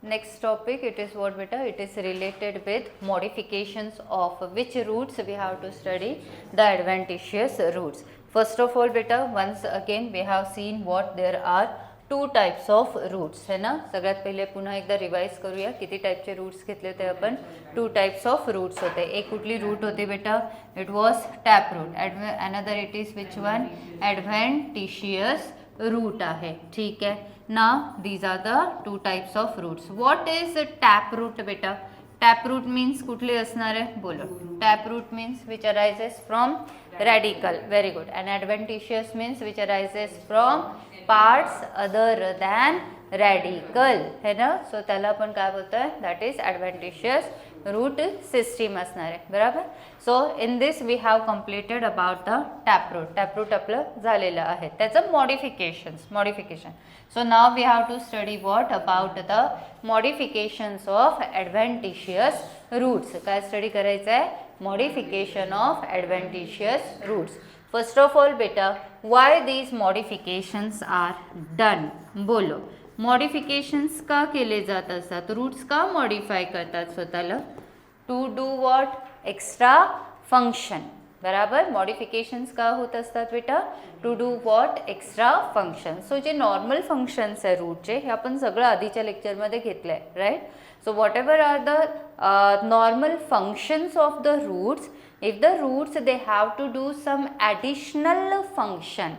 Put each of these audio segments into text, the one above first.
Next topic, it is what beta? It is related with modifications of which roots we have to study, the adventitious roots. First of all beta, once again we have seen what there are two types of roots है ना. सगळ्यात पहिले पुन्हा एकदा revise करूया किती टाइपचे roots घेतले होते आपण. टू टाइप्स ऑफ रूट्स होते. एक कुठली रूट होते बेटा? It was tap root. Another it is which one? Adventitious root आहे. ठीक आहे. Now these are the two types of roots. What is tap root beta? Tap root means कुठले असणार आहे बोलो. Tap root means which arises from radical. Very good. And adventitious means which arises from parts other than radical है ना. So त्याला आपण काय बोलतोय? That is adventitious root system असणार आहे. बरोबर. So in this we have completed about the tap root. Tap root आपलं झालेलं आहे. त्याचं modification. So now we have to study what about the modifications of adventitious roots. काय study करायचं आहे? Modification of adventitious roots. First of all beta, why these modifications are done? बोलो. Modifications का केले जात असतात? रूट्स का मॉडिफाय करतात स्वतःला? To do what? Extra function. बराबर. मॉडिफिकेशन्स का होत असतात बेटा? To do what? Extra function. So जे नॉर्मल फंक्शन्स आहे रूटचे हे आपण सगळं आधीच्या लेक्चरमध्ये घेतलं आहे. Right. So whatever are the normal functions of the roots, if the roots they have to do some additional function,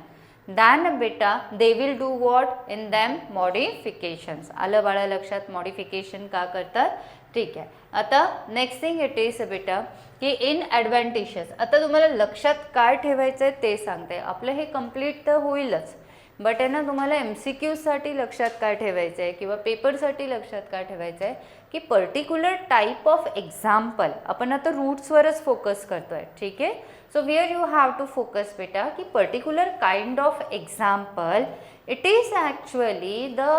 then beta they will do what in them? Modifications. आलं बाळा लक्षात? मॉडिफिकेशन का करतात? ठीक आहे. आता next thing it is बेटा की इन ॲडव्हेंटिशियस. आता तुम्हाला लक्षात काय ठेवायचं आहे ते सांगते. आपलं हे कंप्लीट तर होईलच, बट आहे ना तुम्हाला MCQसाठी लक्षात काय ठेवायचं आहे किंवा पेपरसाठी लक्षात काय ठेवायचं आहे की पर्टिक्युलर टाईप ऑफ एक्झाम्पल. आपण आता रूट्सवरच फोकस करतोय. ठीक आहे. So where you have to focus beta कि particular kind of example, it is actually the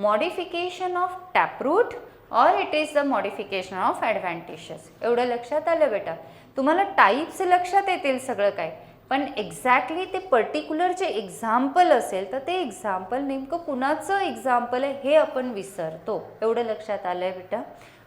modification of taproot or it is the modification of adventitious. एवढं लक्षात आलं बेटा? तुम्हाला टाइप्स लक्षात येतील सगळं काय, पण एक्झॅक्टली ते पर्टिक्युलर जे एक्झाम्पल असेल तर ते एक्झाम्पल नेमकं कुणाचं एक्झाम्पल आहे हे आपण विसरतो. एवढं लक्षात आलंय बेटा?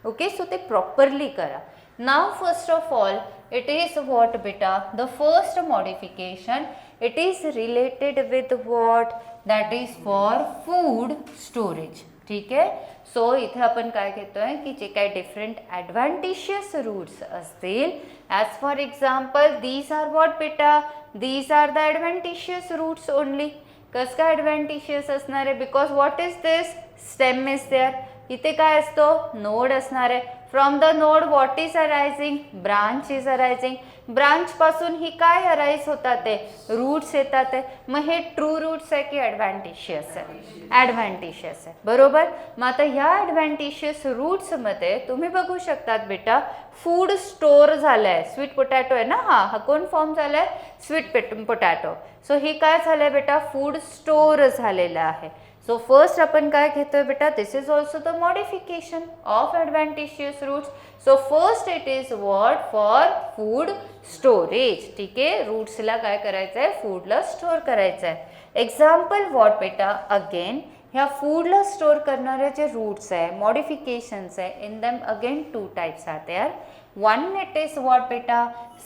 ओके. सो ते प्रॉपरली करा. Now first of all it is what beta? The first modification, it is related with what? That is for food storage. ठीक आहे. सो इथे आपण काय घेतोय की जे काही डिफरंट ॲडव्हेंटिशियस रूट्स असतील, as for example these are what बेटा? These are the adventitious roots only. कसं काय ॲडव्हेंटिशियस असणार आहे? Because what is this? Stem is there. इथे काय असतो? नोड असणार आहे. From the node what is arising? Branch is arising. Branch पासून ही काय अराईज होतात? ते रूट्स येतात. मग हे ट्रू रूट्स आहे की ॲडव्हेंटिशियस आहे? ॲडव्हेंटिशियस आहे. बरोबर. मग आता ह्या ॲडव्हेंटिशियस रूट्समध्ये तुम्ही बघू शकतात बेटा फूड स्टोअर झालंय. स्वीट पोटॅटो आहे ना. हा कोण फॉर्म झालाय? Sweet potato. सो हे काय झालंय बेटा? फूड स्टोअर झालेलं आहे. सो फर्स्ट आपण काय घेतोय बेटा? This is also the modification of adventitious roots. So first it is what? For food storage. ठीक आहे. रूट्सला काय करायचं आहे? फूडला स्टोअर करायचं आहे. एक्झाम्पल व्हॉट बेटा? अगेन ह्या फूडला स्टोअर करणारे जे रूट्स आहे, मॉडिफिकेशन्स आहे, in them again two types are there. One it is what beta?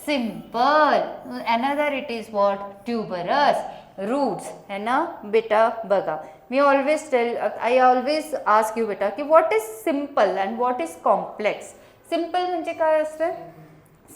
Simple. Another it is what? Tuberous roots है ना बेटा. बघा मी always tell, I always ask you बेटा की what is simple and what is complex? Simple म्हणजे काय असतं?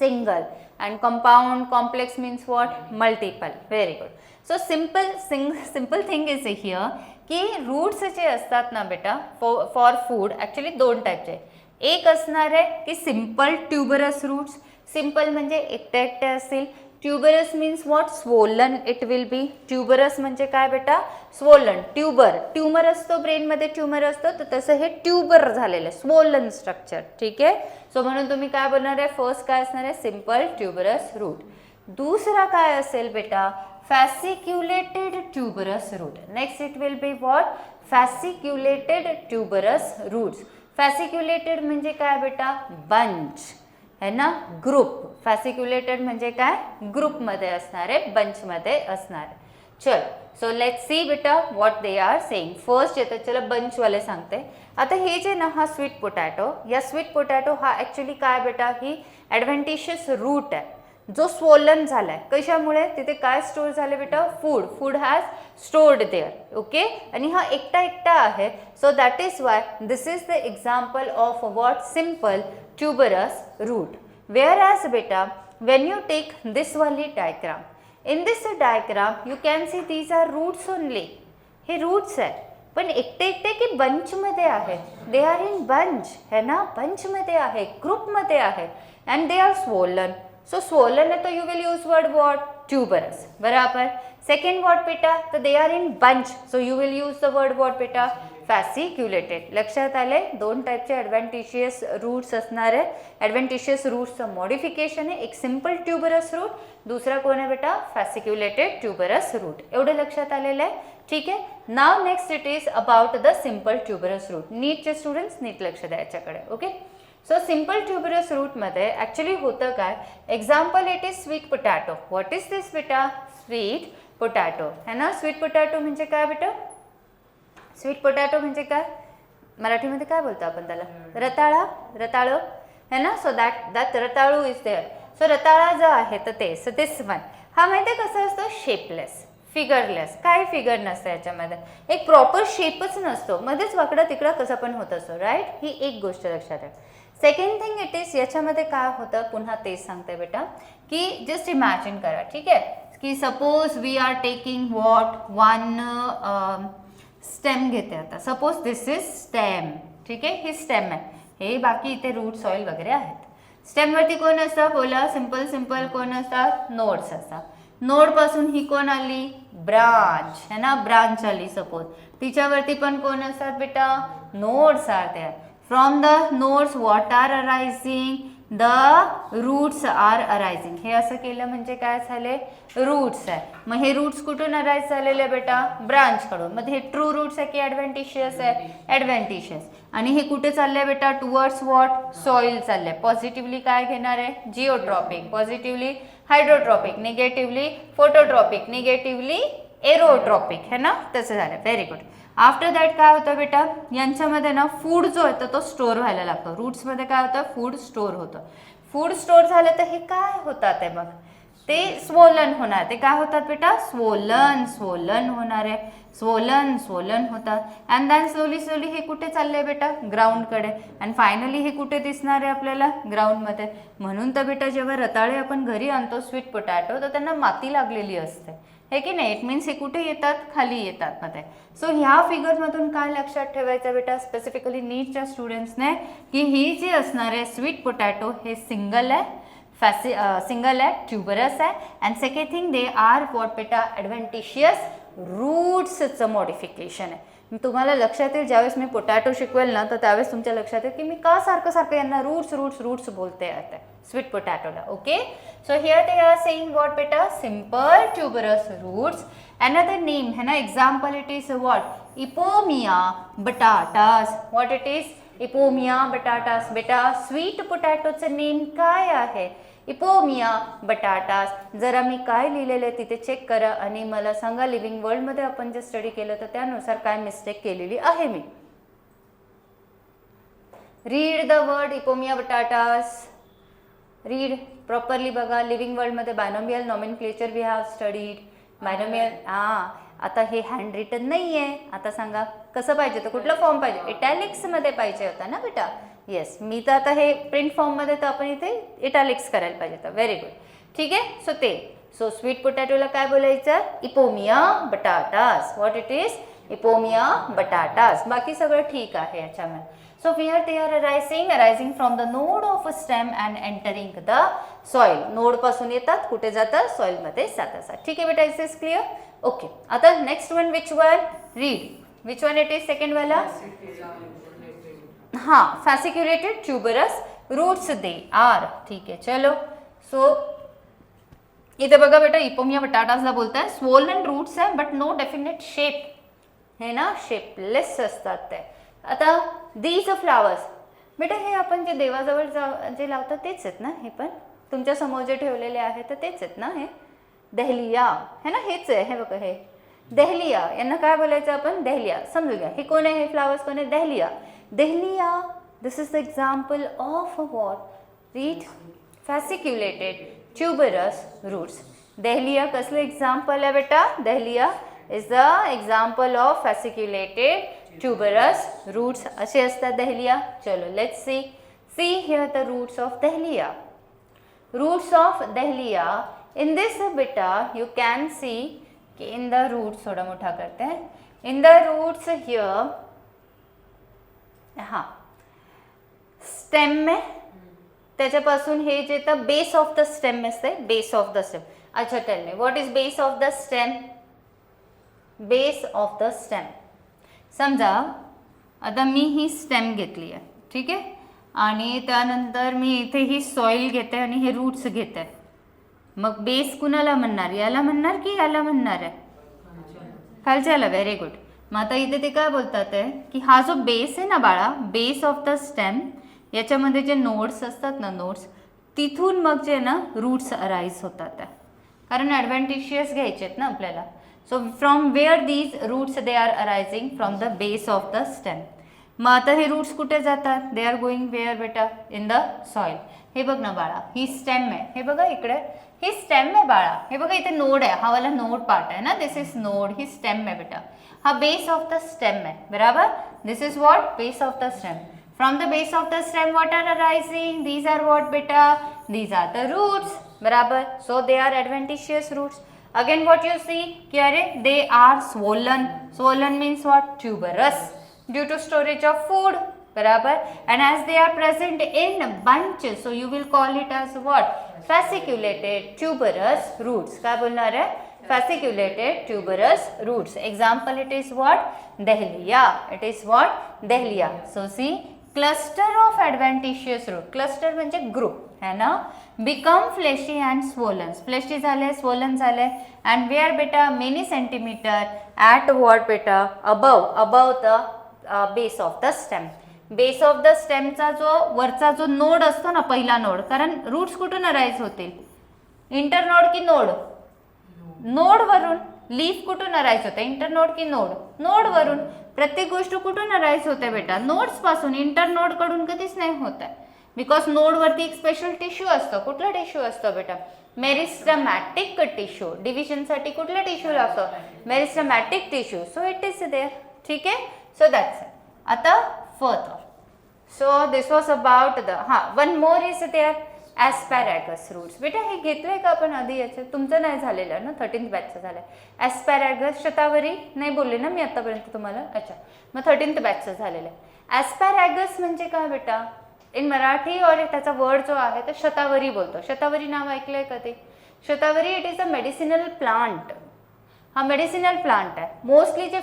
Single. And compound, complex means what? Multiple. Very good. So simple thing is here की रूट्स जे असतात ना बेटा फॉर फूड ॲक्च्युली दोन टाईपचे. एक असणार आहे की सिम्पल ट्युबरस रूट्स. सिम्पल म्हणजे एकटे एकटे असतील. Tuberous means what? Swollen it will be. Tuberous म्हणजे काय बेटा? स्वोलन. ट्युमर असतो ब्रेनमध्ये, ट्युमर असतो तर तसं हे ट्युबर झालेलं आहे, स्वोलन स्ट्रक्चर. ठीक आहे. सो म्हणून तुम्ही काय बोलणार आहे? फर्स्ट काय असणार आहे? Simple tuberous root. दुसरा काय असेल बेटा? Fasciculated tuberous root. Next it will be what? Fasciculated tuberous roots. Fasciculated म्हणजे काय बेटा? बंच है ना. ग्रुप. फॅसिक्युलेटेड म्हणजे काय? ग्रुपमध्ये असणारे, बंचमध्ये असणारे. चल सो लेट्स सी बेटा what they are saying. First येतं, चला बंचवाले सांगते. आता हे जे ना हा स्वीट पोटॅटो, या स्वीट पोटॅटो हा ॲक्च्युली काय बेटा, ही ॲडव्हेंटिशियस रूट आहे जो स्वोलन झालाय. कशामुळे, तिथे काय स्टोर झाले बेटा, food has stored there. Okay, आणि हा एकटा आहे. So that is why this is the example of what, simple tuberous root. Where as बेटा when you take this wali diagram, in this diagram you can see these are roots only. हे roots आहे, पण एकटे की bunch मध्ये आहे. They are in bunch, है ना, बंच मध्ये आहे, ग्रुप मध्ये आहे. And they are swollen. So swollen आहे तो you will use word what, tuberous. बराबर. सेकंड वर्ड बेटा, तर they are in bunch, so you will use the word what बेटा, फॅसिक्युलेटेड. लक्षात आले, दोन टाईपचे ॲडव्हेंटिशियस रूट्स असणार आहे. ॲडव्हेंटिशियस रूट्सचं मॉडिफिकेशन आहे, एक सिम्पल ट्यूबरस रूट, दुसरा कोण आहे बेटा, फॅसिक्युलेटेड ट्यूबरस रूट. एवढं लक्षात आलेलं आहे. ठीक आहे. Now next it is about the simple tuberous root. नीटचे स्टुडंट्स नीट लक्ष द्यायच्याकडे. ओके, सो सिम्पल ट्यूबरस रूटमध्ये ॲक्च्युली होतं काय, example it is sweet potato. What is this बेटा, स्वीट पोटॅटो, है ना. स्वीट पोटॅटो म्हणजे काय बेटा, स्वीट पोटॅटो म्हणजे काय, मराठीमध्ये काय बोलतो आपण त्याला, रताळं है ना. सो दॅट रताळू इज देअर. सो रताळा जो आहे तर ते, सो दिस वन, हा माहिती आहे कसं असतो, शेपलेस, फिगरलेस, काही फिगर नसतं याच्यामध्ये, एक प्रॉपर शेपच नसतो, मध्येच वाकडा तिकडा कसा पण होत असतो. राईट, ही एक गोष्ट लक्षात आहे. सेकंड थिंग इट इज, याच्यामध्ये काय होतं, पुन्हा तेच सांगते बेटा, की जस्ट इमॅजिन करा. ठीक आहे, की suppose we are taking what, one stem घेते. आता सपोज दिस इज स्टेम. ठीक आहे, ही स्टेम आहे, हे बाकी इथे रूट सॉइल वगैरे आहेत. स्टेमवरती कोण असतं, बोला, सिम्पल कोण असतात, नोड्स असतात. नोड पासून ही कोण आली, ब्रांच, है ना, ब्रांच आली. सपोज तिच्यावरती पण कोण असतात बेटा, nodes are there. From the nodes what are arising, the roots are arising. हे असं केलं म्हणजे काय झाले, रूट्स आहे. मग हे रूट्स कुठून अराईज झालेले बेटा, ब्रांच कडून. मग हे ट्रू रूट्स आहे की ॲडव्हेंटिशियस आहे, ॲडव्हेंटिशियस. आणि हे कुठे चाललंय बेटा, टुवर्ड्स व्हॉट, सॉइल चाललंय. पॉझिटिव्हली काय घेणार आहे, जिओट्रॉपिक, पॉझिटिव्हली हायड्रोट्रॉपिक, निगेटिव्हली फोटोट्रॉपिक, निगेटिव्हली एरोट्रॉपिक, है ना, तसं झालं. Very good. आफ्टर दॅट काय होतं बेटा, यांच्यामध्ये ना फूड जो आहे तो स्टोअर व्हायला लागतो. रूट्समध्ये काय होतं, फूड स्टोअर होतं. फूड स्टोअर झालं तर हे काय होतात आहे, मग ते स्वोलन होणार. ते काय होतात बेटा, स्वोलन होणार आहे. स्वोलन होतात. अँड दॅन स्लोली हे कुठे चाललंय बेटा, ग्राउंडकडे. अँड फायनली हे कुठे दिसणार आहे आपल्याला, ग्राउंडमध्ये. म्हणून तर बेटा जेव्हा रताळे आपण घरी आणतो स्वीट पोटॅटो, तर त्यांना माती लागलेली असते, हे की नाही. इट मीन्स हे कुठे येतात, खाली येतात मध्ये. सो ह्या फिगरमधून काय लक्षात ठेवायचं बेटा, स्पेसिफिकली नीटच्या स्टुडंट्सने, की ही जी असणार आहे स्वीट पोटॅटो हे सिंगल आहे, सिंगल आहे, ट्यूबरस आहे. And second thing, they are what बेटा, ॲडव्हेंटिशियस रूट्सचं मॉडिफिकेशन आहे. तुम्हाला लक्षात येईल ज्यावेळेस मी पोटॅटो शिकवेल ना, तर त्यावेळेस तुमच्या लक्षात येईल की मी का सारखं यांना रूट्स बोलते आता स्वीट पोटॅटोला. Okay, so here they are saying what बेटा, simple tuberous roots. Another name है ना, example it is what, Ipomoea batatas. What it is, Ipomoea batatas. बेटा स्वीट पोटॅटोचं नेम काय आहे, इपोमिया बटाटास. जरा मी काय लिहिलेलं आहे तिथे चेक करा आणि मला सांगा, लिव्हिंग वर्ल्डमध्ये आपण जे स्टडी केलं तर त्यानुसार काय मिस्टेक केलेली आहे मी. Read the word Ipomoea batatas, read properly बघा. लिव्हिंग वर्ल्डमध्ये binomial nomenclature we have studied. Binomial, आता हे हँड रिटन नाही आहे. आता सांगा कसं पाहिजे, तर कुठला फॉर्म पाहिजे, इटॅलिक्समध्ये पाहिजे होता ना बेटा. येस, मी तर आता हे प्रिंट फॉर्ममध्ये, तर आपण इथे इटॅलिक्स करायला पाहिजे होतं. Very good. ठीक आहे, सो स्वीट पोटॅटोला काय बोलायचं, Ipomoea batatas. What it is, Ipomoea batatas. बाकी सगळं ठीक आहे याच्यामध्ये. So here they are arising from the node of a stem and entering the soil. Node पासून येतात, कुठे जातात, सॉइल मध्ये जातात. ठीक आहे बेटा, इज क्लियर. ओके, आता next one, which one, read, which one it is, second वाला. हाँ, फॅसिक्युलेटेड ट्यूबरस रूट्स दे आर. ठीक आहे, चलो. सो इथे बघा बेटा, इपोमिया बटाटासला बोलताय स्वोलन रूट्स आहे, बट नो डेफिनेट शेप, है ना, शेपलेस असतात ते. आता दीज फ्लावर्स, बेटा हे आपण जे देवाजवळ जे लावतात तेच आहेत ना, हे पण तुमच्या समोर जे ठेवलेले आहेत तर तेच आहेत ना, हे दहलिया है ना, हेच आहे. हे बघा, दहलिया, यांना काय बोलायचं आपण? दहलिया. समजू घ्या. हे कोण आहे? हे फ्लावर्स कोण आहे? Dahlia. Dahlia, this is the example of what? Read, fasciculated tuberous roots. Dahlia कसलं एक्झाम्पल आहे बेटा? Dahlia is the example of fasciculated tuberous roots. असे असतात दहलिया. चलो let's see. See here the roots of dahlia. Roots of dahliya. In this beta you can see in the roots, थोड़ा मोटा करते हैं. In the roots here, हाँ stem में त्याच्यापासून हे जे तर बेस ऑफ द स्टेम असते, बेस ऑफ द स्टेम. अच्छा tell me what is base of the stem? Base of the stem, समजा आता मी ही स्टेम घेतली आहे, ठीक आहे, आणि त्यानंतर मी इथे ही सॉइल घेते आणि हे रूट्स घेते. मग बेस कुणाला म्हणणार? याला म्हणणार की याला म्हणणार आहे? खालच्याला. Very good. मग आता इथे ते काय बोलतात आहे की हा जो बेस आहे ना बाळा, बेस ऑफ द स्टेम, याच्यामध्ये जे नोड्स असतात ना, नोड्स, तिथून मग जे ना रूट्स अराईज होतात आहे. कारण ॲडव्हान्टेशियस घ्यायचे आहेत ना आपल्याला. So from where these roots they are arising? From the base of the stem. मग आता हे रूट्स कुठे जातात? दे आर गोइंग वेअर बेटा? In the soil. हे बघ ना बाळा, ही स्टेम आहे, हे बघा इकडे, ही स्टेम आहे बाळा, हे बघा इथे नोड आहे, हा वाला नोड पार्ट आहे ना, दिस इज नोड, ही स्टेम आहे बेटा, हा बेस ऑफ द स्टेम आहे, बराबर. This is what? Base of the stem. From the base of the stem what are arising? These are what बेटा? दीज आर द रूट्स, बराबर. So they are adventitious roots. Again what you see की अरे they are swollen. Swollen means what? Tuberous, due to storage of food, बराबर. And as they are present in bunches, so you will call it as what? Fasciculated tuberous roots. काय बोलणार आहे? Fasciculated tuberous roots. Example, it is what? Dahlia. It is what? Dahlia. So see, cluster of adventitious root. Cluster म्हणजे group, है ना? Become fleshy and swollen. Fleshy झाले, swollen झाले. And where beta? Many centimeter at what beta? Above the base of the stem. Base of the स्टेमचा जो वरचा जो node असतो ना, पहिला नोड, कारण रूट्स कुठून अराईज होतील? इंटरनोड की नोड? नोड वरून. लीफ कुठून अराईज होते? इंटरनोड की नोड? नोड वरून. प्रत्येक गोष्ट कुठून अराईज होते बेटा? नोड्स पासून. इंटरनोड कडून कधीच नाही होत आहे, बिकॉज नोड वरती एक स्पेशल टिश्यू असतो. कुठला टिश्यू असतो बेटा? मेरिस्टमॅटिक टिश्यू. डिव्हिजनसाठी कुठला टिश्यू लागतो? Meristematic tissue. So it is there. ठीक आहे. So that's it. आता further. So this was about the one more is there, asparagus roots. बेटा हे घेतलंय का आपण आधी? याचं तुमचं नाही झालेलं ना, 13th बॅचचं झालंय. ॲस्पॅरॅगस, शतावरी नाही बोलले ना मी आतापर्यंत तुम्हाला. अच्छा, मग 13th बॅचचं झालेलं आहे. ॲस्पॅरॅगस म्हणजे काय बेटा? इन मराठी और त्याचा वर्ड जो आहे तो शतावरी बोलतो. शतावरी नाव ऐकलंय का ते? Shatavari it is a medicinal plant. हा मेडिसिनल प्लांट आहे. मोस्टली जे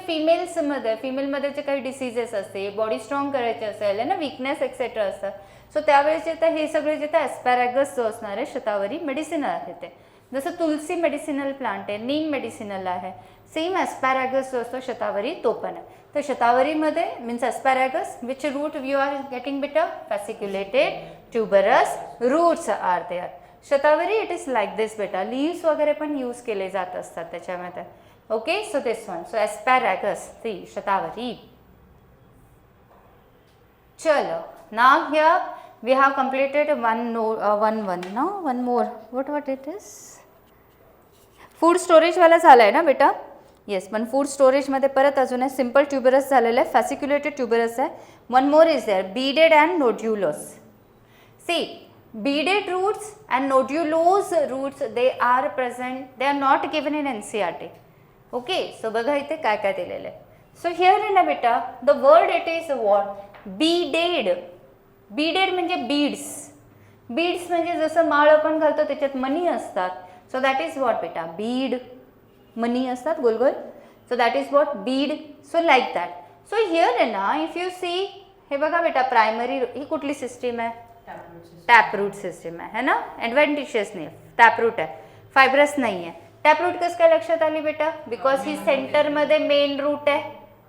फिमेलमध्ये जे काही डिसीजेस असते, बॉडी स्ट्रॉंग करायचे असेल ना, विकनेस एक्सेट्रा असतं, सो त्यावेळेस जे तर हे सगळे जे तर ॲस्पॅरॅगस जो असणार आहे शतावरी मेडिसिनल आहे ते. जसं तुलसी मेडिसिनल प्लांट आहे, नीम मेडिसिनल आहे, सेम ॲस्पॅरॅगस जो असतो शतावरी तो पण आहे. तर शतावरीमध्ये means asparagus which root you are getting बेटा? Fasciculated tuberous roots are there. Shatavari it is like this बेटा. लीव्स वगैरे पण यूज केले जात असतात त्याच्यामध्ये. Okay, so this one. So asparagus, see shatavari. चलो, now here we have completed one more. What it is? फूड स्टोरेजवाला झाला आहे ना बेटा? येस, पण फूड स्टोरेजमध्ये परत अजून आहे सिम्पल ट्युबरस झालेलं आहे, फॅसिक्युलेटेड ट्युबरस आहे. One more is there, beaded and nodulose. See, beaded roots and nodulose roots, they are present, they are not given in NCERT. Okay, so बघा इथे काय काय दिलेलं आहे. So here in a beta, the word it is what? Beaded. Beaded म्हणजे beads. Beads म्हणजे जसं माळ आपण घालतो त्याच्यात मणी असतात. So that is what बेटा? Bead. मणी असतात गोल गोल. So that is what? Bead. So like that. So here ना, if you see, हे बघा बेटा, प्रायमरी ही कुठली सिस्टीम आहे? टॅपरूट सिस्टीम आहे ना. ॲडव्हान्टेशियस नाही, टॅपरूट आहे, फायब्रस नाही आहे. टॅपरूट कसं काय लक्षात आली बेटा? बिकॉज ही सेंटरमध्ये मेन रूट आहे,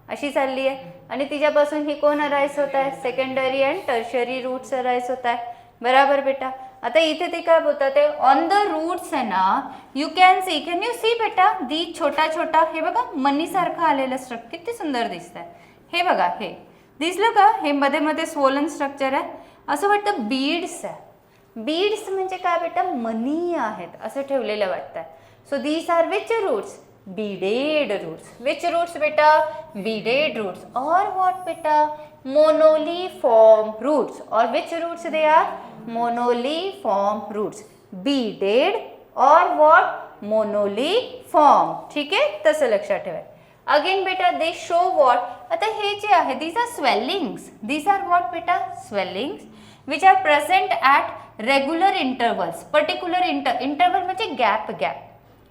अशी चालली आहे, आणि तिच्यापासून ही कोण अराईज होत आहे? Secondary and tertiary roots arise होत आहे, बराबर बेटा. आता इथे ते काय बोलतात ते ऑन द रूट्स आहे ना, यू कॅन यू सी बेटा दी छोटा छोटा, हे बघा मनी सारखं आलेलं स्ट्रक्चर किती सुंदर दिसतंय. हे बघा, हे दिसलं का, हे मध्ये मध्ये स्वोलन स्ट्रक्चर आहे. असं वाटतं बीड्स आहे. बीड्स म्हणजे काय बेटा, मनी आहेत असं ठेवलेलं वाटतंय. So these are which roots, beaded roots. Which roots beta? Beaded roots. Or what beta? Monoliform roots. Or which roots they are? Monoliform roots. Beaded or what? Monoliform. ठीक आहे, तसं लक्षात ठेवा. Again beta they show what? आता हे जे आहे, these are swellings. These are what beta? Swellings which are present at regular intervals. Particular interval म्हणजे gap.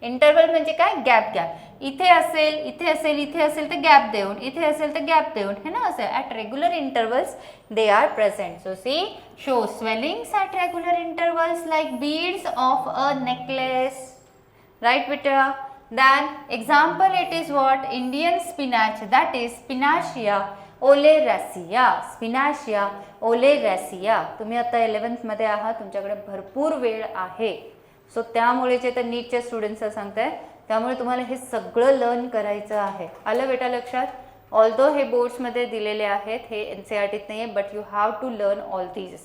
इंटरवल म्हणजे काय, गॅप. इथे असेल, इथे असेल, इथे असेल तर गॅप देऊन, इथे असेल तर गॅप देऊन, है ना, असं at regular intervals they are present. So see show swellings at regular intervals like beads of a necklace. Right बेटा. Then example it is what, Indian spinach, that is Spinacia oleracea. Spinacia oleracea. तुम्ही आता 11th मध्ये आहात, तुमच्याकडे भरपूर वेळ आहे. So त्यामुळे जे तर नीटच्या स्टुडंट्सला सांगताय, त्यामुळे तुम्हाला हे सगळं लर्न करायचं आहे. आलं बेटा लक्षात. ऑल्दो हे बोर्ड्समध्ये दिलेले आहेत, हे NCERTत नाही आहे, but you have to learn all these.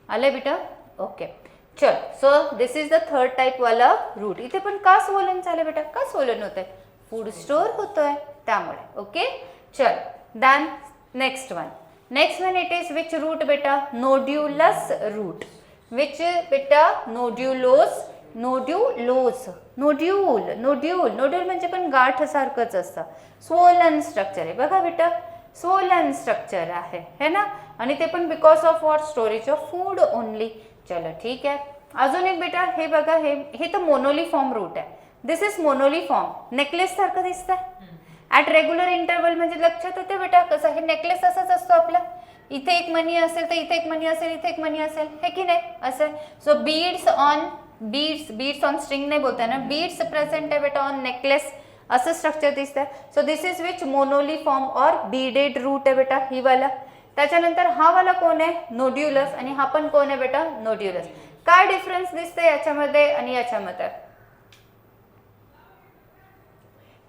आलं बेटा. ओके चल. So this is the third type वाला रूट. इथे पण का स्वोलन झालं बेटा, का स्वोलन होत आहे, फूड स्टोअर होतोय त्यामुळे. ओके चल. Then next one it is which root बेटा, नोड्युलस रूट. विच बेटा, नोड्यूल म्हणजे पण गाठ सारखंच असतं. स्वोलन स्ट्रक्चर आहे बघा बेटा, स्वोलन स्ट्रक्चर आहे, है ना. आणि ते पण because of what, storage of food only. चलो ठीक आहे. अजून एक बेटा हे बघा, हे तर मोनोलिफॉर्म रूट आहे. दिस इज मोनोलिफॉर्म. नेकलेस सारखं दिसतंय. ॲट रेग्युलर इंटरवल म्हणजे लक्षात येते बेटा कसं, हे नेकलेस असंच असतो आपला. इथे एक मनी असेल तर इथे एक मनी असेल, इथे एक मनी असेल, हे की नाही असं. सो बीड्स ऑन स्ट्रिंग नाही बोलताय ना, बीड्स प्रेझेंट आहे बेटा ऑन नेकलेस, असं स्ट्रक्चर दिसतंय. सो दिस इज विच, मोनोलिफॉर्म और बीडेड रूट आहे बेटा ही वाला. त्याच्यानंतर हा वाला कोण आहे, नोड्युलस. आणि हा पण कोण आहे बेटा, नोड्युलस. काय डिफरन्स दिसतंय याच्यामध्ये आणि याच्यामध्ये,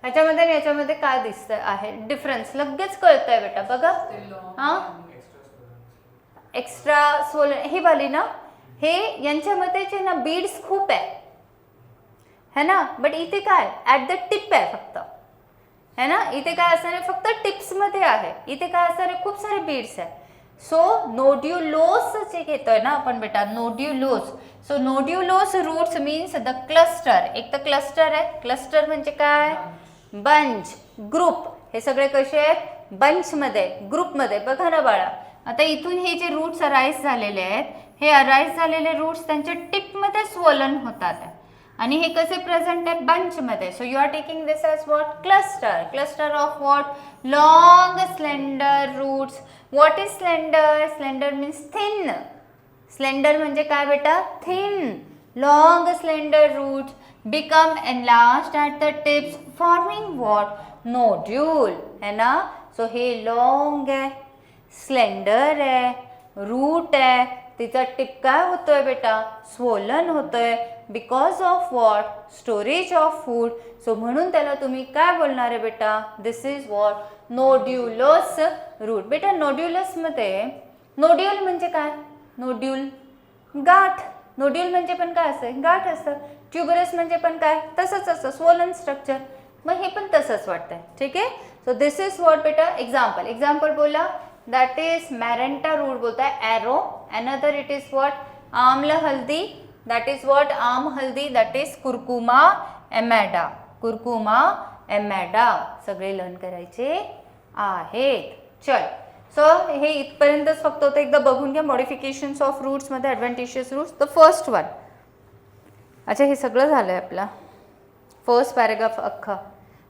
ह्याच्यामध्ये आणि याच्यामध्ये काय दिसतंय आहे डिफरन्स, लगेच कळतंय बेटा बघा. हा एक्स्ट्रा स्वोलन ही वाली ना, हे यांच्यामध्ये ना बीड्स खूप है ना, बट इथे काय ॲट द टिप आहे फक्त, है ना. इथे काय असणार आहे, फक्त टिप्स मध्ये आहे. इथे काय असणार आहे, खूप सारे बीड्स आहे. सो नोड्युलोस जे घेतोय ना आपण बेटा, nodulose. So nodulose roots means the cluster. एक तर क्लस्टर आहे, क्लस्टर म्हणजे काय, बंच, ग्रुप. हे सगळे कसे आहेत, बंच मध्ये, ग्रुप मध्ये. बघा ना बाळा, आता इथून हे जे रूट्स अराईज झालेले आहेत, हे अराईज झालेले रूट्स त्यांच्या टिप मध्ये स्वोलन होतात आणि हे कसे प्रेझेंट आहे, बंच मध्ये. So you are taking this as what, cluster. Cluster of what, long slender roots. What is slender, slender means thin. Slender म्हणजे काय बेटा, thin. Long slender roots become enlarged at the tips forming what, nodule, है ना. So हे long आहे, slender आहे, route आहे, तिचा टिप काय होतोय बेटा, स्वोलन होतोय because of what, storage of food. So म्हणून त्याला तुम्ही काय बोलणार आहे बेटा, दिस इज व्हॉट, नोड्युलस रूट. बेटा नोड्युलस मध्ये, नोड्यूल म्हणजे काय, नोड्यूल गाठ. नोड्यूल म्हणजे पण काय असतं, गाठ असतं. ट्युबरस म्हणजे पण काय, तसंच असतं, स्वोलन स्ट्रक्चर. मग हे पण तसंच वाटतंय. ठीक आहे. सो दिस इज व्हॉट बेटा, एक्झाम्पल बोला. दॅट इज मॅरेंटा रूट बोलताय, arrow. Another it is what, आम्ल हल्दी. दॅट इज व्हॉट, आम हल्दी. That is Curcuma amada. Curcuma amada सगळे लर्न करायचे आहेत. चल. सो हे इथपर्यंतच फक्त होतं. एकदा बघून घ्या मॉडिफिकेशन्स ऑफ रूट्समध्ये adventitious roots. The first one. अच्छा हे सगळं झालं आहे आपला फर्स्ट पॅरेग्राफ अख्खा.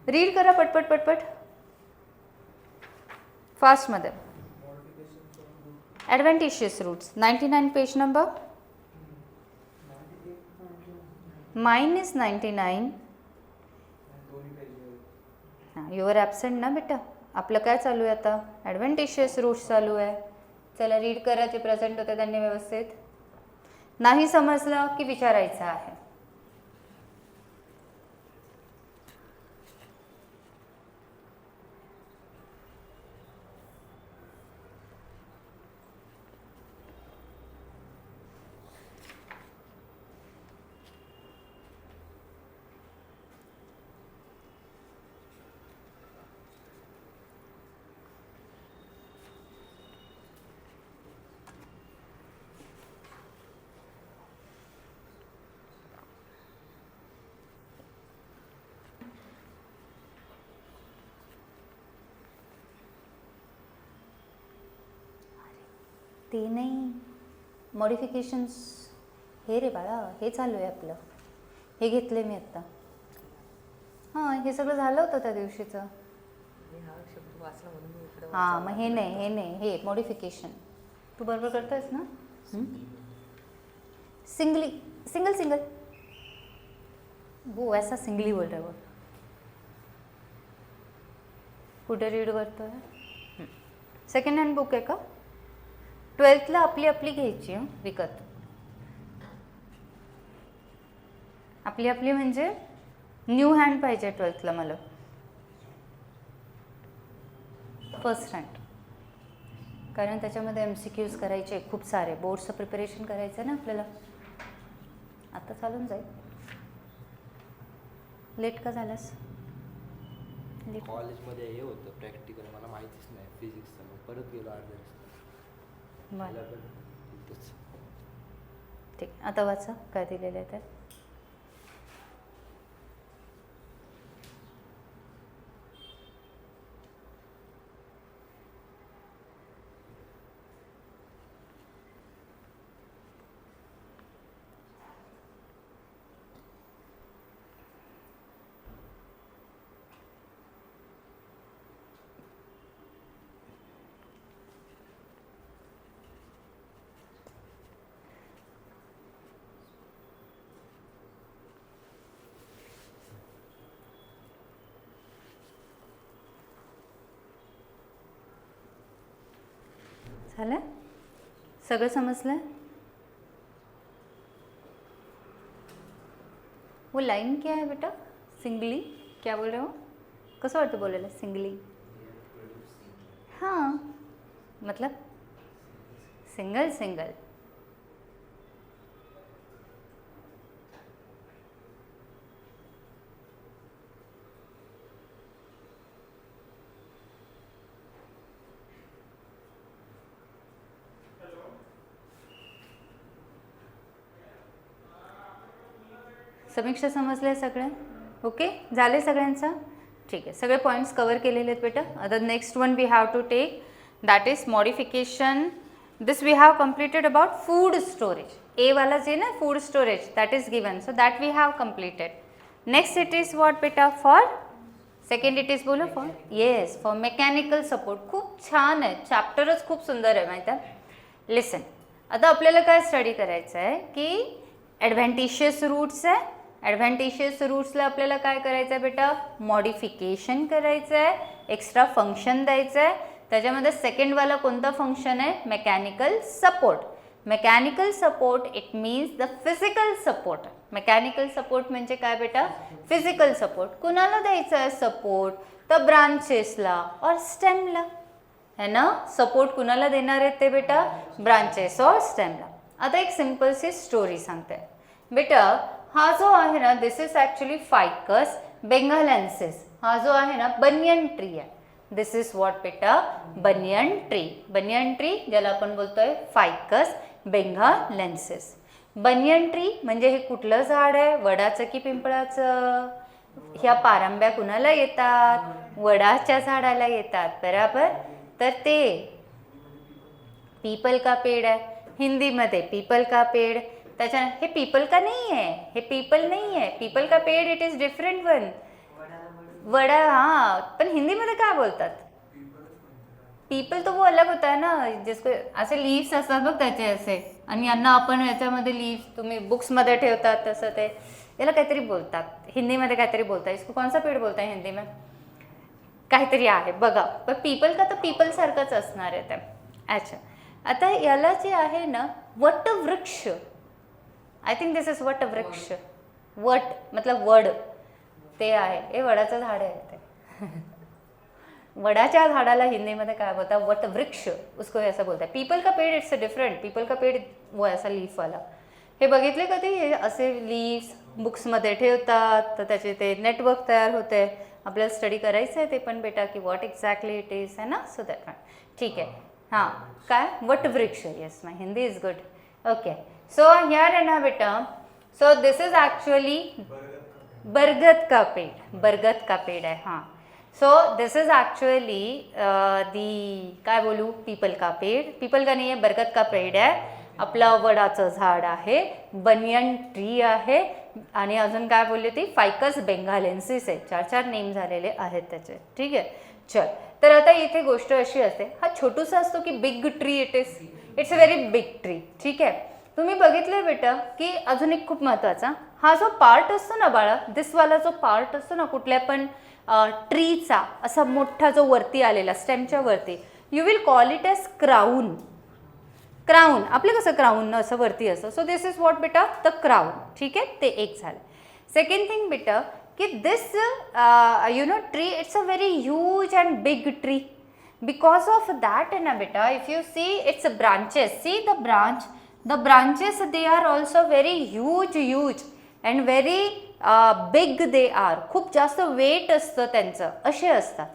रीड करा पटपट फास्टमध्ये. Adventitious roots 99 page number. Mine is 99. हां यू आर ॲबसेंट ना बेटा. आपलं काय चालू आहे आता, ॲडव्हेंटिशियस रूट्स चालू आहे. चला रीड करा, जे प्रेझेंट होते त्यांनी व्यवस्थित. नाही समजलं की विचारायचं आहे. ते नाही, मॉडिफिकेशन्स हे रे बाळा, हे चालू आहे आपलं, हे घेतले मी आत्ता. हां, हे सगळं झालं होतं त्या दिवशीचं. हां, मग हे नाही, हे नाही, हे मॉडिफिकेशन. तू बरोबर करतोयस ना? सिंगली, सिंगल सिंगल, वो ऐसा सिंगली बोल रहा है वो. कुठे रीड करतोय? सेकंड हँड बुक आहे का? 12thला आपली आपली घ्यायची विकत. आपली आपली म्हणजे न्यू हँड पाहिजे 12thला मला, फर्स्ट हँड. कारण त्याच्यामध्ये MCQs करायचे खूप सारे, बोर्डचं प्रिपरेशन करायचं आहे ना आपल्याला. आता चालून जाईल. लेट का झालास? कॉलेजमध्ये हे होतं प्रॅक्टिकल, मला माहितीच नाही फिजिक्सचं, मग परत गेलो अर्ध्या ठीक. आता वाचा काय दिलेलं आहे त्यात. झालं? सगळं समजलं? वो लाइन क्या है बेटा? सिंगली क्या बोल रहे हो? कसं वाटतं बोलायला सिंगली? हां, मतलब सिंगल सिंगल. समीक्षा समजले सगळे? ओके, झाले सगळ्यांचा? ठीक आहे, सगळे पॉईंट्स कवर केलेले आहेत बेटा. आता next one we have to take, that is modification. This we have completed about food storage. A वाला जे ना food storage that is given, so that we have completed. Next it is what बेटा? For second it is बोलो for, yes, for mechanical support. खूप छान आहे, चॅप्टरच खूप सुंदर आहे माहीत आहे. लिसन, आता आपल्याला काय स्टडी करायचं आहे की ॲडव्हान्टेशियस रूट्स आहे. ॲडव्हान्टेशियस रूट्सला आपल्याला काय करायचं आहे बेटा? मॉडिफिकेशन करायचं आहे, एक्स्ट्रा फंक्शन द्यायचं आहे. त्याच्यामध्ये सेकंडवाला कोणता फंक्शन आहे? Mechanical support. Mechanical support it means the physical support. Mechanical support म्हणजे काय बेटा? Physical support. कुणाला द्यायचं आहे सपोर्ट? तर ब्रांचेसला और स्टेमला, है ना. सपोर्ट कुणाला देणार आहेत ते बेटा? ब्रांचेस और स्टेमला. आता एक सिंपलशी स्टोरी सांगते बेटा. हा जो आहे ना, this is actually ficus benghalensis. हा जो आहे ना बनियन ट्री आहे. दिस इज व्हॉट बेटा? बनियन ट्री. बनियन ट्री ज्याला आपण बोलतोय फायकस बेंगालेन्सिस. बनियन ट्री म्हणजे हे कुठलं झाड आहे? वडाचं की पिंपळाचं? ह्या पारंब्या कुणाला येतात? वडाच्या झाडाला येतात, बरोबर. तर ते पीपल का पेड़ आहे हिंदीमध्ये, पीपल का पेड़. त्याच्या हे पीपल का नाही आहे, हे पीपल नाही आहे. पीपल का पेड़ it is different one. Vada, हां, पण हिंदीमध्ये काय बोलतात? पीपल तो वो अलग होता है ना, जिसको असे लीव्स असतात बघ त्याचे असे, आणि यांना आपण याच्यामध्ये लीव्स तुम्ही बुक्समध्ये ठेवतात तसं ते, याला काहीतरी बोलतात हिंदीमध्ये, काहीतरी बोलतात. इसको कौन सा पेड़ बोलता है हिंदी में? काहीतरी आहे बघा. पण पीपल का तर पीपल सारखंच असणार आहे ते. अच्छा, आता याला जे आहे ना वटवृक्ष, आय थिंक दिस इज वट वृक्ष. वट मतलब वड ते आहे, हे वडाचं झाड आहे ते. वडाच्या झाडाला हिंदीमध्ये काय बोलतात, वट वृक्ष, उसको ऐसा बोलता है. पीपल का पेड़ इट्स डिफरेंट. पीपल का पेड़ वो ऐसा लीफ वाला. हे बघितले कधी, हे असे लीव्स बुक्समध्ये ठेवतात तर त्याचे ते नेटवर्क तयार होते. आपल्याला स्टडी करायचं आहे ते पण बेटा की व्हॉट एक्झॅक्टली इट इज है ना. सो दॅट ठीक आहे. हां काय वट वृक्ष. Yes my Hindi is good. Okay so here है ना बेटा. सो दिस इज एक्चुअली बरगद का पेड़. बरगद का पेड़ है. हाँ so this is actually the काय बोलू पीपल का पेड़. पीपल का नाही आहे, बरगद का पेड़ आहे. आपलं वडाचं झाड आहे, बनियन ट्री आहे आणि अजून काय बोलली ती फायकस बेंगालेन्सिस आहे. 4 नेम झालेले आहेत त्याचे. ठीक आहे चल. तर आता इथे गोष्ट अशी असते, हा छोटूसा असतो की big tree it is. It's a very big tree. ठीक आहे. तुम्ही बघितलं बेटा की अजून एक खूप महत्त्वाचा, हा जो पार्ट असतो ना बाळा, दिसवाला जो पार्ट असतो ना कुठल्या पण ट्रीचा असा मोठा जो वरती आलेला स्टेमच्या वरती, you will call it as crown. Crown आपलं कसं क्राऊन असं वरती असतं. सो दिस इज वॉट बेटा द क्राऊन. ठीक आहे ते एक झालं. सेकंड थिंग बेटा की this you know tree it's a very huge and big tree. Because of that ना बेटा if you see its branches, see the branch, the branches they are also very huge and very big they are. खूप जास्त weight असतं त्यांचं असे असतात.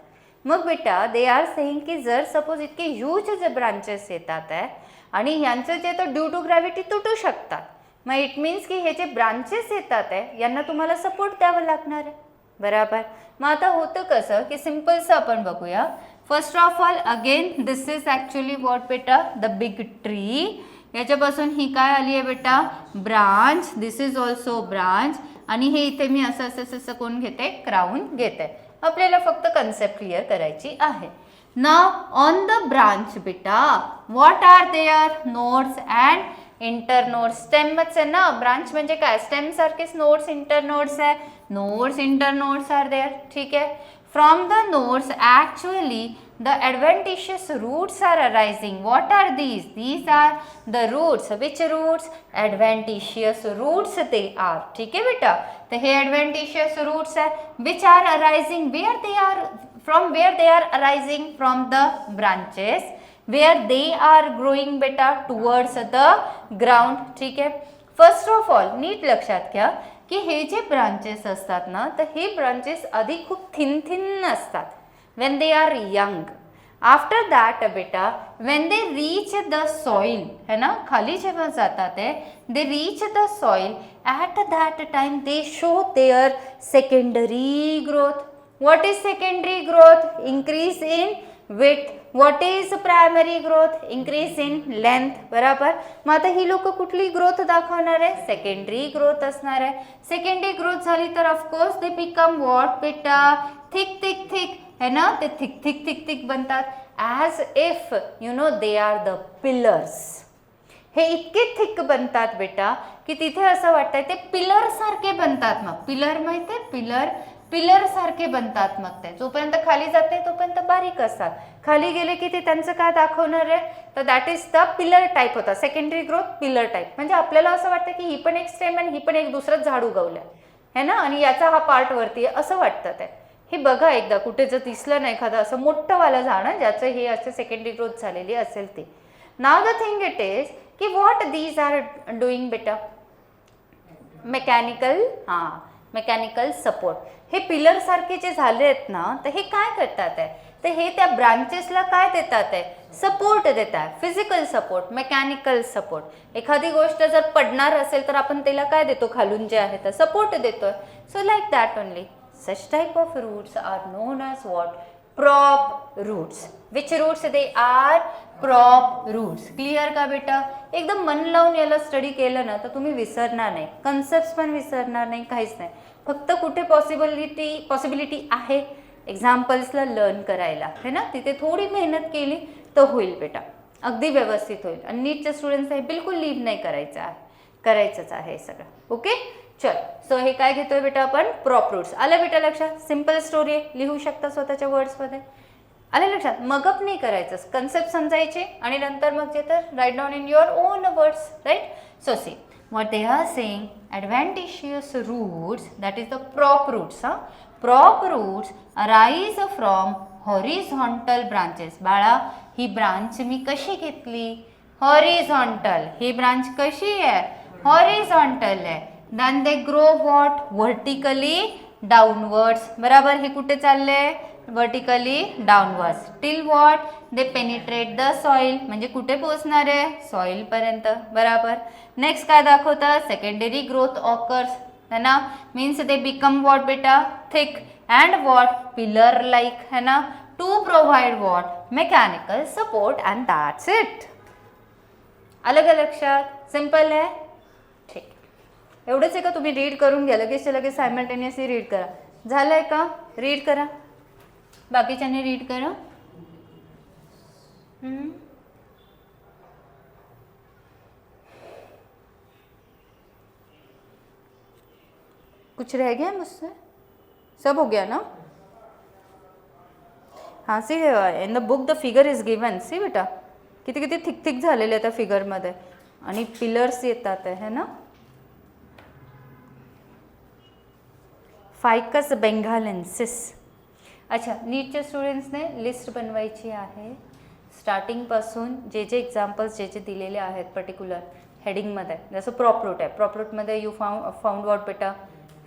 मग बेटा दे आर सेइंग की जर सपोज इतके ह्यूज जे ब्रांचेस येतात आहे आणि यांचं जे तर ड्यू टू ग्रॅव्हिटी तुटू शकतात, मग इट मीन्स की हे जे ब्रांचेस येतात आहे यांना तुम्हाला सपोर्ट द्यावं लागणार आहे. बरोबर. मग आता होतं कसं की सिम्पलचं आपण बघूया. First of all again this is actually what बेटा द बिग ट्री. याच्यापासून ही काय आली आहे बेटा branch. This is also branch आणि हे इथे मी असं असं असं कोण घेते क्राऊन घेते. आपल्याला फक्त कन्सेप्ट क्लिअर करायची आहे. नाव ऑन द ब्रांच बेटा what are there nodes and internodes. स्टेमच आहे ना, ब्रांच म्हणजे काय स्टेम सारखेच नोड्स इंटरनोड्स आहे. Nodes internodes are there. ठीक आहे. From the nodes actually the adventitious roots are arising. What are these? These are the roots. Which roots? Adventitious roots they are. ठीक है बेटा. तो हे adventitious roots है which are arising where they are from, where they are arising from the branches where they are growing बेटा towards the ground. ठीक है. First of all नीट लक्षात घ्या की हे जे ब्रांचेस असतात ना तर हे ब्रांचेस आधी खूप थिन असतात when they are young. After that बेटा when they reach the soil है ना, खाली जेव्हा जातात है they reach the soil, at that time they show their secondary growth. What is secondary growth? Increase in width. What is primary growth? Increase in length. बरोबर. मग आता ही लोक कुठली ग्रोथ दाखवणार आहे? सेकंडरी ग्रोथ असणार आहे. सेकंडरी ग्रोथ झाली तर ऑफकोर्स दे बिकम वॉट बेटा थिक है ना. ते थिक बनतात. As if you know they are the pillars. हे इतके थिक बनतात बेटा की तिथे असं वाटतंय ते पिलर सारखे बनतात. मग पिलर माहिती आहे पिलर सारखे बनतात. मग ते जोपर्यंत खाली जात नाही तोपर्यंत बारीक असतात. खाली गेले की ते त्यांचं काय दाखवणार आहे तर that is the pillar type होता. Secondary growth pillar type. म्हणजे आपल्याला असं वाटतं की ही पण एक स्टेम आणि ही पण एक दुसरंच झाड उगवलं आहे ना आणि याचा हा पार्ट वरती आहे असं वाटतं ते. हे बघा एकदा कुठे जर दिसलं नाही एखादं असं मोठंवालं झाड ज्याचं हे असं सेकंडरी ग्रोथ झालेली असेल ते. नाव द थिंग इट इज की व्हॉट दीज आर डुईंग बेटा मेकॅनिकल सपोर्ट. हे पिलर सारखे जे झाले आहेत ना तर हे काय करतात आहे तर हे त्या ब्रांचेसला काय देतात आहे सपोर्ट देतात. Physical support, mechanical support. एखादी गोष्ट जर पडणार असेल तर आपण त्याला काय देतो खालून जे आहे तर सपोर्ट देतोय. So like that only such type of roots are known as what? Prop roots. Which roots they are? Prop roots. Clear का बेटा. एकदम मन लावून याला स्टडी केलं ना तर तुम्ही विसरणार नाही. कन्सेप्ट पण विसरणार नाही, काहीच नाही. फक्त कुठे पॉसिबिलिटी आहे एक्झाम्पल्सला लर्न करायला है ना, तिथे थोडी मेहनत केली तर होईल बेटा. अगदी व्यवस्थित होईल. आणि नीटच्या स्टुडंट्स हे बिलकुल लीव नाही करायचंच आहे सगळं. ओके चल. सो हे काय घेतोय बेटा आपण प्रॉप रूट्स. आलं बेटा लक्षात. सिम्पल स्टोरी आहे, लिहू शकता स्वतःच्या वर्ड्समध्ये. आलं लक्षात. मगअप नाही करायचं, कन्सेप्ट समजायचे आणि नंतर मग जे तर write down in your own words. Right. So see what they are saying, adventitious roots, that is the prop roots, prop roots arise from horizontal branches. बाळा ही ब्रांच मी कशी घेतली, हॉरिझॉन्टल. ही ब्रांच कशी आहे, हॉरिझॉन्टल आहे. then they grow what, vertically downwards. बराबर, हे कुठे चालले, vertically downwards till what, they penetrate the soil. म्हणजे कुठे पोहोचणार आहे, सॉइल पर्यंत. बराबर. नेक्स्ट काय दाखवतात, सेकंडरी ग्रोथ ऑकर्स, है ना, मीन्स दे बिकम वॉट बेटा, thick and what, pillar like, है ना, to provide what, mechanical support and that's it. अलग लक्षात, सिंपल आहे. ठीक, एवढंच आहे का, तुम्ही रीड करून घ्या लगेच सायमल्टेनियसली रीड करा. झालंय का, रीड करा, बाकीच्यांनी रीड करा. कुछ रह गया मुझसे, सब हो गया ना. हाँ see, in the book the figure is given. See बेटा, किती किती थिक थिक झालेले त्या फिगरमध्ये, आणि पिलर्स येतात है ना. Ficus benghalensis. अच्छा, नीटच्या स्टुडंट्सने लिस्ट बनवायची आहे स्टार्टिंगपासून, जे जे एक्झाम्पल्स जे जे दिलेले आहेत पर्टिक्युलर हेडिंगमध्ये. जसं प्रॉप रूट आहे, प्रॉप रूटमध्ये यू फाउंड वॉट बेटा,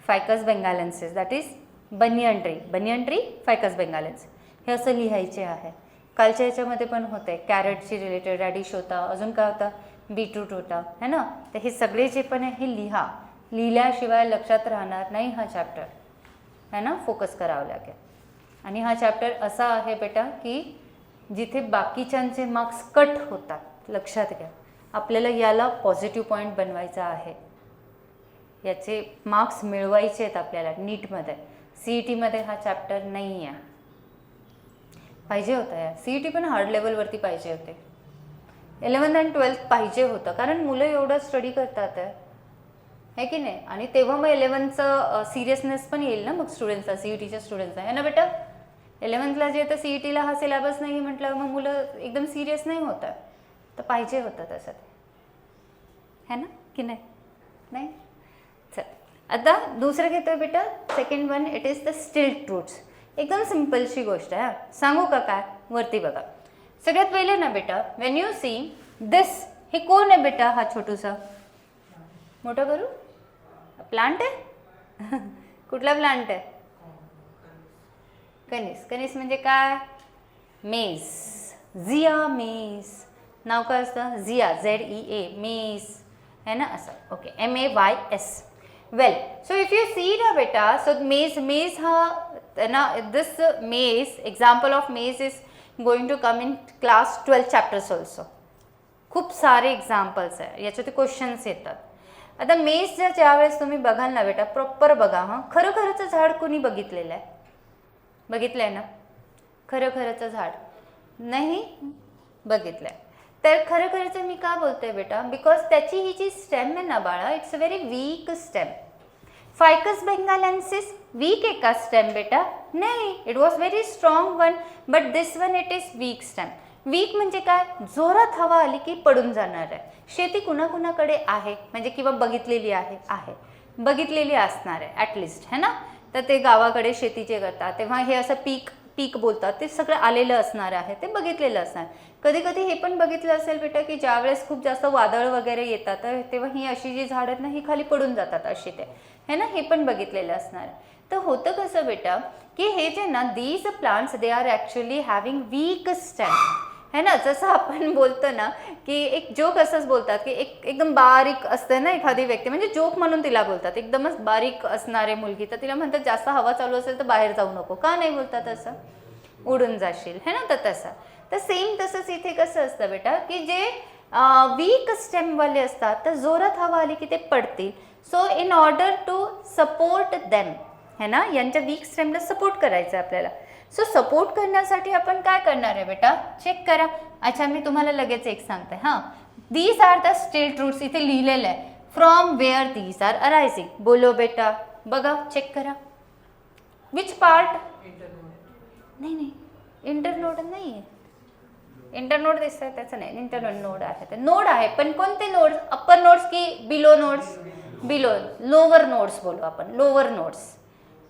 Ficus benghalensis, that is banyan tree. Banyan tree, Ficus benghalensis, हे असं लिहायचे आहे. कालच्या ह्याच्यामध्ये पण होते, कॅरेटशी रिलेटेड रॅडिश होता, अजून काय होता, बीटरूट होता, है ना. तर हे सगळे जे पण आहे हे लिहा, लिहिल्याशिवाय लक्षात राहणार नाही हा चॅप्टर, है ना. फोकस करावं लागेल. आणि हा चॅप्टर असा आहे बेटा की जिथे बाकीच्यांचे मार्क्स कट होतात, लक्षात घ्या, आपल्याला याला पॉझिटिव्ह पॉईंट बनवायचा आहे. याचे मार्क्स मिळवायचे आहेत आपल्याला नीटमध्ये. सी ई टीमध्ये हा चॅप्टर नाही आहे. पाहिजे होता यार, सी ई टी पण हार्ड लेवलवरती पाहिजे होते. 11th आणि 12th पाहिजे होतं, कारण मुलं एवढं स्टडी करतात आहे की नाही. आणि तेव्हा मग 11thचं सिरियसनेस पण येईल ना मग स्टुडंट्सला, सी ई टीच्या स्टुडंट्सला, आहे ना बेटा. 11thला जे तर सी ई टीला हा सिलेबस नाही म्हटलं मग मुलं एकदम सिरियस नाही होतं. तर पाहिजे होतं तसं ते, है ना की नाही. नाही, चल आता दुसरं घेतोय बेटा, second one, it is the stilt roots. एकदम सिम्पलशी गोष्ट आहे. सांगू का काय, वरती बघा. सगळ्यात पहिले ना बेटा, वेन यू सी दिस, हे कोण आहे बेटा, हा छोटूसा, मोठं करू, प्लांट आहे. कुठला प्लांट आहे, कनिस. कनिस म्हणजे काय, मेज, झिया मेज. नाव काय असतं, झिया, ZEA, मेज, है ना, असं. Okay, MAYS. Well, so if you see ना बेटा, सो मेज हा ना, this maize, example of maize is going to come in class 12 chapters also. खूप सारे एक्झाम्पल्स आहे, याच्यात क्वेश्चन्स येतात. आता मेजच्या ज्यावेळेस तुम्ही बघाल ना बेटा, प्रॉपर बघा. हां, खरोखरचं झाड कोणी बघितलेलं आहे, बघितलं आहे ना, खरोखरचं झाड नाही बघितलं आहे. तर खरोखरचं मी का बोलते बेटा, बिकॉज त्याची ही जी स्टेम आहे ना बाळा, it's a very weak stem. Ficus benghalensis weak आहे का स्टेम बेटा, नाही, it was very strong one, but this one it is weak stem. Weak म्हणजे काय, जोरात हवा आली की पडून जाणार आहे. शेती कुणाकुणाकडे आहे म्हणजे किंवा बघितलेली आहे बघितलेली असणार आहे ॲटलिस्ट, है ना. तर ते गावाकडे शेतीचे करतात तेव्हा हे असं पीक बोलतात, ते सगळं आलेलं असणार आहे, ते बघितलेलं असणार. कधी कधी हे पण बघितलं असेल बेटा की ज्यावेळेस खूप जास्त वादळ वगैरे येतात तेव्हा ही अशी जी झाडं आहेत ना ही खाली पडून जातात अशी, ते है ना, हे पण बघितलेलं असणार. तर होतं कसं बेटा की हे जे ना, these plants they are actually having weak stem, है ना. जसं आपण बोलतो ना की एक जोक असंच बोलतात की एकदम बारीक असते ना एखादी व्यक्ती, म्हणजे जोक म्हणून तिला बोलतात, एकदमच बारीक असणारे मुलगी, तर तिला म्हणतात जास्त हवा चालू असेल तर बाहेर जाऊ नको. का नाही बोलतात असं, उडून जाशील, है ना. तर तसं, तर सेम तसंच इथे कसं असतं बेटा की जे वीक स्टेमवाले असतात तर जोरात हवा आली की ते पडतील. So in order to support them, है ना, यांच्या वीक स्टेमला सपोर्ट करायचं आपल्याला. सो सपोर्ट करण्यासाठी आपण काय करणार आहे बेटा, चेक करा. अच्छा, मी तुम्हाला लगेच एक सांगते. हां, these are the stilt roots, इथे लिहिलेलं आहे, from where these are arising. बोलो बेटा, बघा, चेक करा. विच पार्ट, नाही इंटरनोड नाही आहे, इंटरनोड दिसतंय त्याचं नाही, इंटरनोड नोड आहे ते नोड आहे, पण कोणते नोड्स, अप्पर नोड्स की below nodes, below, lower nodes बोलू आपण, lower nodes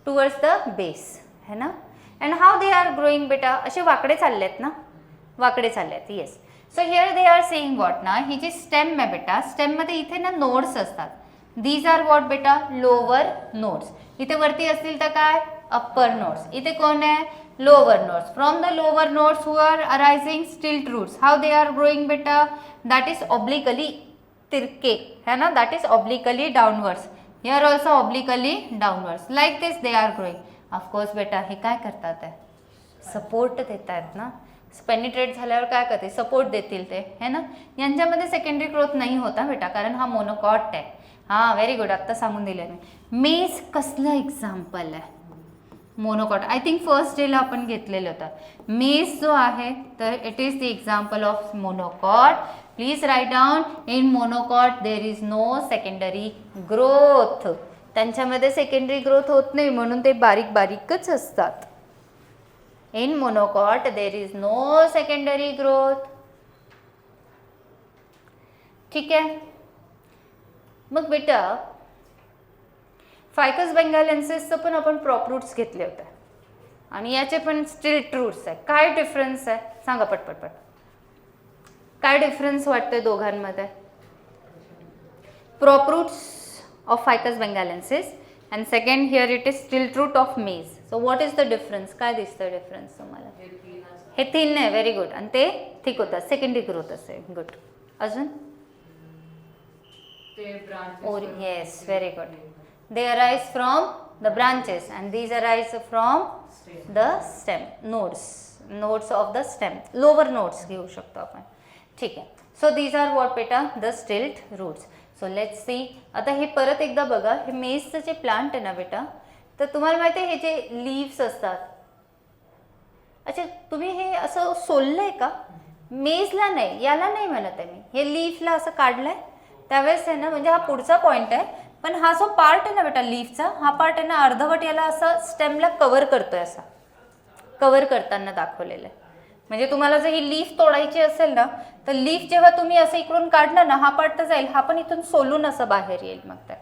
towards the base है ना. And how they are growing बेटा, असे वाकडे चाललेत ना, वाकडे चाललेत. Yes. So here they are saying what ना, ही जी स्टेम आहे बेटा, स्टेममध्ये इथे ना नोड्स असतात. दीज आर व्हॉट बेटा, लोअर नोड्स. इथे वरती असतील तर काय, अप्पर नोड्स. इथे कोण आहे, lower nodes. From the lower nodes who are arising stilt roots. How they are growing बेटा, दॅट इज ऑब्लिकली तिरके है ना, that is obliquely downwards. Here also obliquely downwards. Like this they are growing. Of course बेटा हे काय करतात आहे, support देत आहेत ना. पेनिट्रेट झाल्यावर काय करते, सपोर्ट देतील ते है ना. यांच्यामध्ये सेकंडरी ग्रोथ नाही होता बेटा, कारण हा मोनोकॉट आहे. हां व्हेरी गुड, आत्ता सांगून दिलं मी. मेज कसलं एक्झाम्पल आहे, मोनोकॉट. आय थिंक फर्स्ट डेला आपण घेतलेलं होतं. मेज जो आहे तर it is the example of monocot. Please write down, in monocot there is no secondary growth. त्यांच्यामध्ये सेकंडरी ग्रोथ होत नाही, म्हणून ते बारीक बारीकच असतात. In monocot there is no secondary growth. ठीक आहे. मग बेटा फायकस बेंगालेन्सिसचं पण आपण प्रॉप रूट्स घेतले होते आणि याचे पण स्टिल्ट रूट्स आहे. काय डिफरन्स आहे सांगा पटपट. काय डिफरन्स वाटतोय दोघांमध्ये. Prop roots of Ficus benghalensis and second here it is stilt root of maize. So what is the difference, काय दिसतं डिफरन्स तुम्हाला. हे तीन नाही, व्हेरी गुड. आणि ते थिक होतात, सेकंडरी ग्रोथ असेल. गुड. अजून yes very good. they arise from the branches and these arise from the stem nodes of the stem, lower nodes घेऊ शकतो आपण. ठीक आहे. सो these are what बेटा the stilt roots. so let's see. आता हे परत एकदा बघा, हे मेजचं जे प्लांट आहे ना बेटा, तर तुम्हाला माहिती आहे हे जे लीव्स असतात, अच्छा तुम्ही हे असं सोललंय का. मेजला नाही, याला नाही म्हणत आहे मी, हे लीफला असं काढलंय त्यावेळेस आहे ना, म्हणजे हा पुढचा पॉईंट आहे. पण हा जो पार्ट आहे ना बेटा लीफचा, हा पार्ट आहे ना अर्धवट याला असं स्टेमला कव्हर करतोय, असा कव्हर करताना दाखवलेलं आहे. म्हणजे तुम्हाला जर ही लीफ तोडायची असेल ना, तर लीफ जेव्हा तुम्ही असं इकडून काढणार ना, हा पार्ट तर जाईल, हा पण इथून सोलून असं बाहेर येईल. मग तर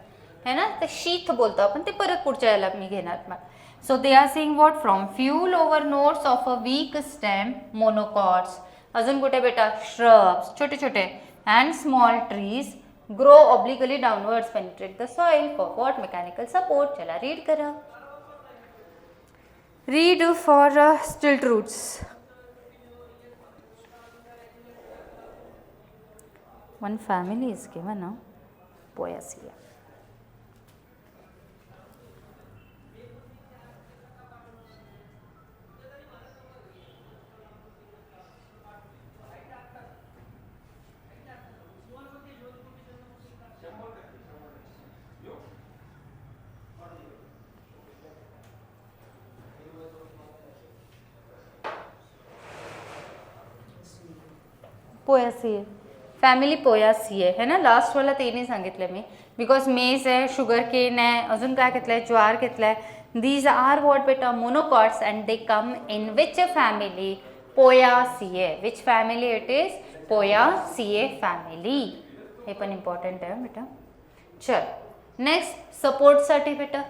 है ना, ते शीथ बोलतो आपण, ते परत पुढच्या याला मी घेणार मग. So they are saying what, from few lower nodes of a weak stem monocots. अजून कुठे बेटा, श्रब्स छोटे छोटे and small trees grow obliquely downwards, penetrate the soil for what, mechanical support. चला रीड करा. Read for stilt roots. One family is given, Poaceae. Poaceae, family Poaceae है ना. Last वाला ते नाही सांगितलं मी, बिकॉज मेज आहे, शुगर केन आहे, अजून काय घेतलंय, ज्वार घेतलाय. दीज आर वॉट बेटा, monocots and they come in which family, Poaceae. Which family it is, Poaceae family. हे पण इम्पॉर्टंट आहे बेटा. चल नेक्स्ट सपोर्टसाठी बेटा,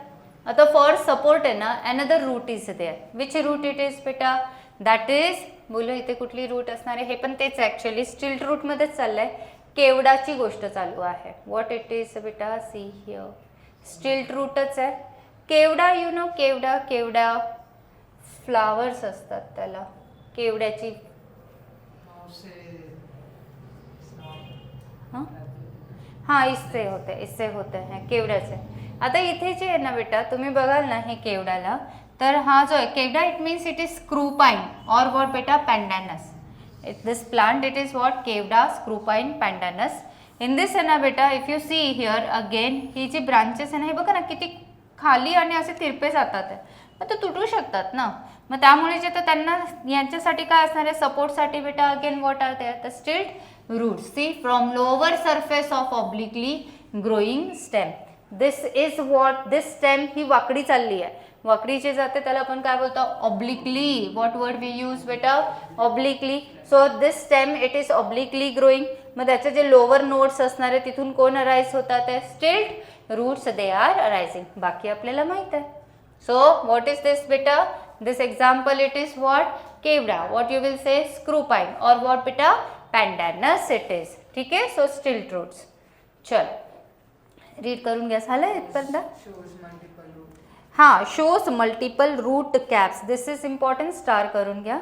आता फॉर सपोर्ट आहे ना, another route is there. Which route it is बेटा, दॅट इज, बोलो इथे कुठली रूट असणार आहे, हे पण तेच ॲक्च्युअली स्टिल्ट रूटमध्येच चाललंय. केवडाची गोष्ट चालू आहे. व्हॉट इट इज बेटा, सी हिअर, स्टिल्ट रूटच आहे. केवडा, यू नो केवडा, केवडा फ्लावर्स असतात त्याला, केवड्याची. हां इससे होते हैं केवड्याचे. आता इथे जे आहे ना बेटा, तुम्ही बघाल ना हे केवड्याला, तर हा जो आहे केवडा, it means it is screwpine और व्हाट बेटा, Pandanus. This plant it is what, केवडा स्क्रूपाइन पैंडानस. इन दिस आहे ना बेटा, if you see here again, ही जी ब्रांचेस आहे ना, हे बघा ना किती खाली आणि असे तिरपे जातात आहे, मग ते तुटू शकतात ना. मग त्यामुळे जे तर त्यांना यांच्यासाठी काय असणार आहे, सपोर्टसाठी बेटा again what are there, the stilt roots. See from lower surface of obliquely growing stem. This is what, this stem ही वाकडी चालली आहे, वक्रीचे जाते त्याला आपण काय बोलतो obliquely. What word we use बेटा obliquely. So this stem it is obliquely growing. मग त्याचे जे लोअर नोड्स असणार आहे तिथून कोण अराईज होतात आहे स्टिल्ट रूट्स दे आर अरायझिंग. बाकी आपल्याला माहित आहे. सो व्हॉट इज दिस बेटा this example it is what केवडा. What you will say screwpine और व्हॉट बेटा पॅन्डॅनस इट इज. ठीक आहे. सो स्टिल्ट रूट्स. चल रीड करून घ्या. झालं इथपर्यंत. हां shows multiple root caps. This is important. Star करून घ्या.